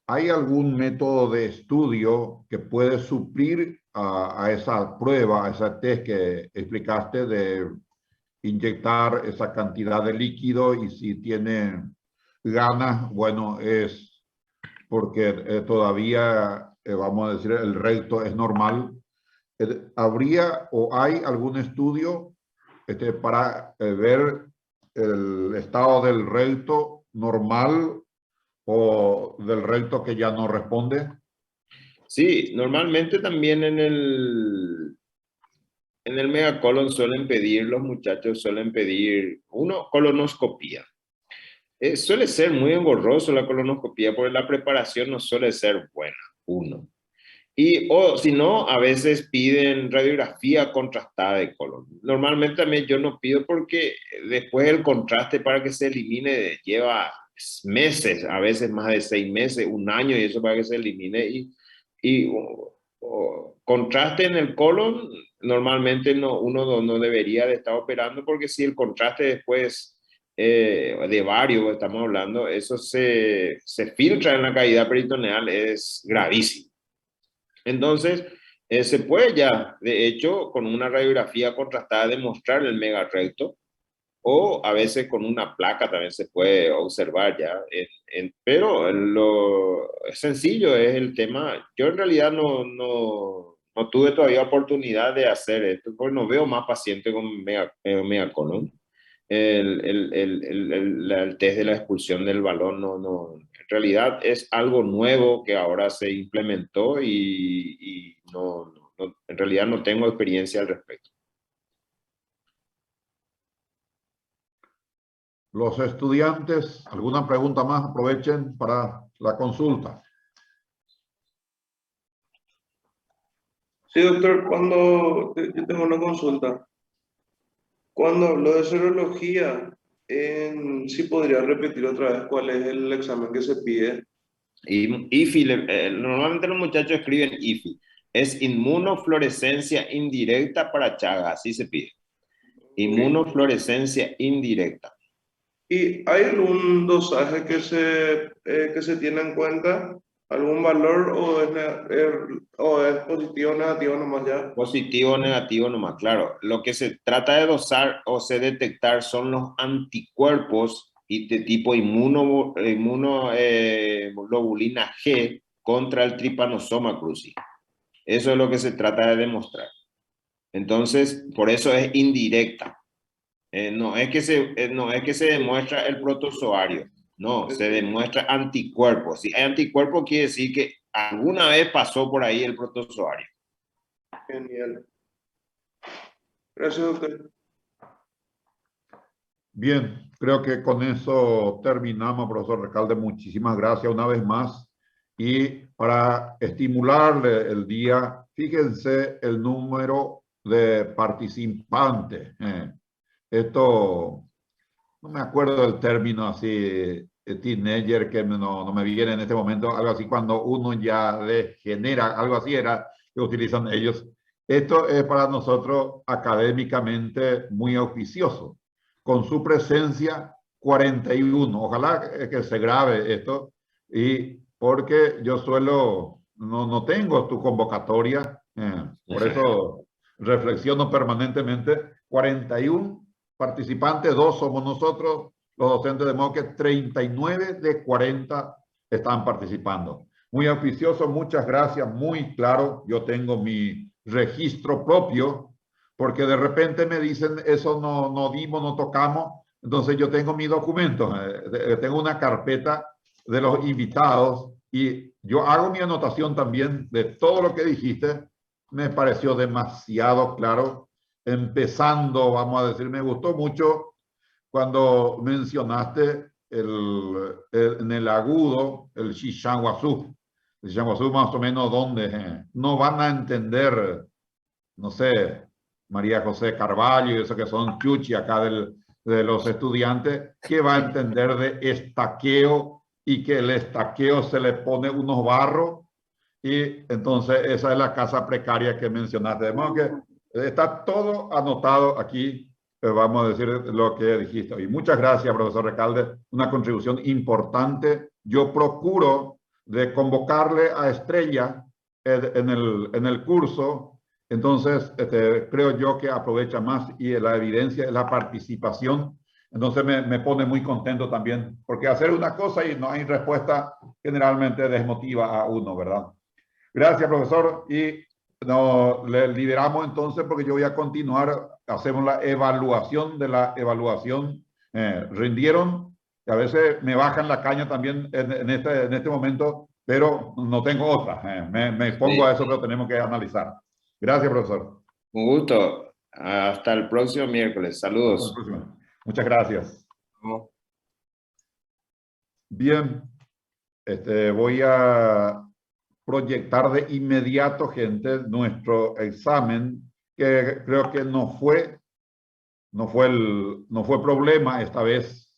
¿hay algún método de estudio que puede suplir a esa prueba, a ese test que explicaste de inyectar esa cantidad de líquido y si tiene ganas, bueno, es porque todavía, vamos a decir, el recto es normal? ¿Habría o hay algún estudio para ver el estado del recto normal o del recto que ya no responde? Sí, normalmente también en el megacolon suelen pedir, los muchachos suelen pedir, colonoscopía. Suele ser muy engorroso la colonoscopía porque la preparación no suele ser buena, o si no, a veces piden radiografía contrastada de colon. Normalmente también yo no pido porque después el contraste para que se elimine lleva meses, a veces más de 6 meses, un año y eso para que se elimine. Contraste en el colon, normalmente uno no debería de estar operando porque si el contraste después de varios, estamos hablando, eso se filtra en la cavidad peritoneal, es gravísimo. Entonces, se puede ya, de hecho, con una radiografía contrastada demostrar el megarrecto o a veces con una placa también se puede observar ya. Pero lo sencillo es el tema. Yo en realidad no tuve todavía oportunidad de hacer esto porque no veo más pacientes con megacolon. El test de la expulsión del balón en realidad es algo nuevo que ahora se implementó y en realidad no tengo experiencia al respecto. Los estudiantes, ¿alguna pregunta más? Aprovechen para la consulta. Sí, doctor, yo tengo una consulta. Cuando habló de serología, ¿sí podría repetir otra vez cuál es el examen que se pide? IFI, normalmente los muchachos escriben IFI. Es inmunofluorescencia indirecta para Chagas, así se pide. Inmunofluorescencia indirecta. ¿Y hay algún dosaje que se tiene en cuenta? ¿Algún valor o es positivo o negativo nomás ya? Positivo o negativo nomás, claro. Lo que se trata de dosar o se detectar son los anticuerpos y de tipo inmunoglobulina G contra el Trypanosoma cruzi. Eso es lo que se trata de demostrar. Entonces, por eso es indirecta. No es que se demuestra el protozoario, no, se demuestra anticuerpos. Si hay anticuerpos, quiere decir que alguna vez pasó por ahí el protozoario. Genial. Gracias, doctor. Bien, creo que con eso terminamos, profesor Recalde. Muchísimas gracias una vez más. Y para estimularle el día, fíjense el número de participantes. Esto, no me acuerdo del término así teenager que no me viene en este momento, algo así, cuando uno ya degenera, algo así era que utilizan ellos. Esto es para nosotros académicamente muy auspicioso. Con su presencia 41. Ojalá que se grabe esto, y porque yo no tengo tu convocatoria, por eso reflexiono permanentemente. 41 participantes, 2 somos nosotros, los docentes, de modo que 39 de 40 están participando. Muy auspicioso, muchas gracias, muy claro. Yo tengo mi registro propio, porque de repente me dicen, eso no dimos, no tocamos. Entonces yo tengo mis documentos, tengo una carpeta de los invitados, y yo hago mi anotación también de todo lo que dijiste. Me pareció demasiado claro. Empezando, vamos a decir, me gustó mucho cuando mencionaste en el agudo, el Shishanguazú. El Shishanguazú más o menos donde no van a entender, no sé, María José Carvalho y eso que son chuchi acá de los estudiantes, que va a entender de estaqueo, y que el estaqueo se le pone unos barros, y entonces esa es la casa precaria que mencionaste. De modo que está todo anotado aquí, vamos a decir lo que dijiste. Y muchas gracias, profesor Recalde, una contribución importante. Yo procuro de convocarle a Estrella en el curso. Entonces, creo yo que aprovecha más, y la evidencia es la participación. Entonces me pone muy contento también, porque hacer una cosa y no hay respuesta generalmente desmotiva a uno, ¿verdad? Gracias, profesor. Y le liberamos entonces, porque yo voy a continuar. Hacemos la evaluación de la evaluación. Rindieron, que a veces me bajan la caña también en este momento, pero no tengo otra. Me pongo a eso, pero tenemos que analizar. Gracias, profesor. Un gusto. Hasta el próximo miércoles. Saludos. Muchas gracias. Bien, voy a proyectar de inmediato, gente, nuestro examen, que creo que no fue problema esta vez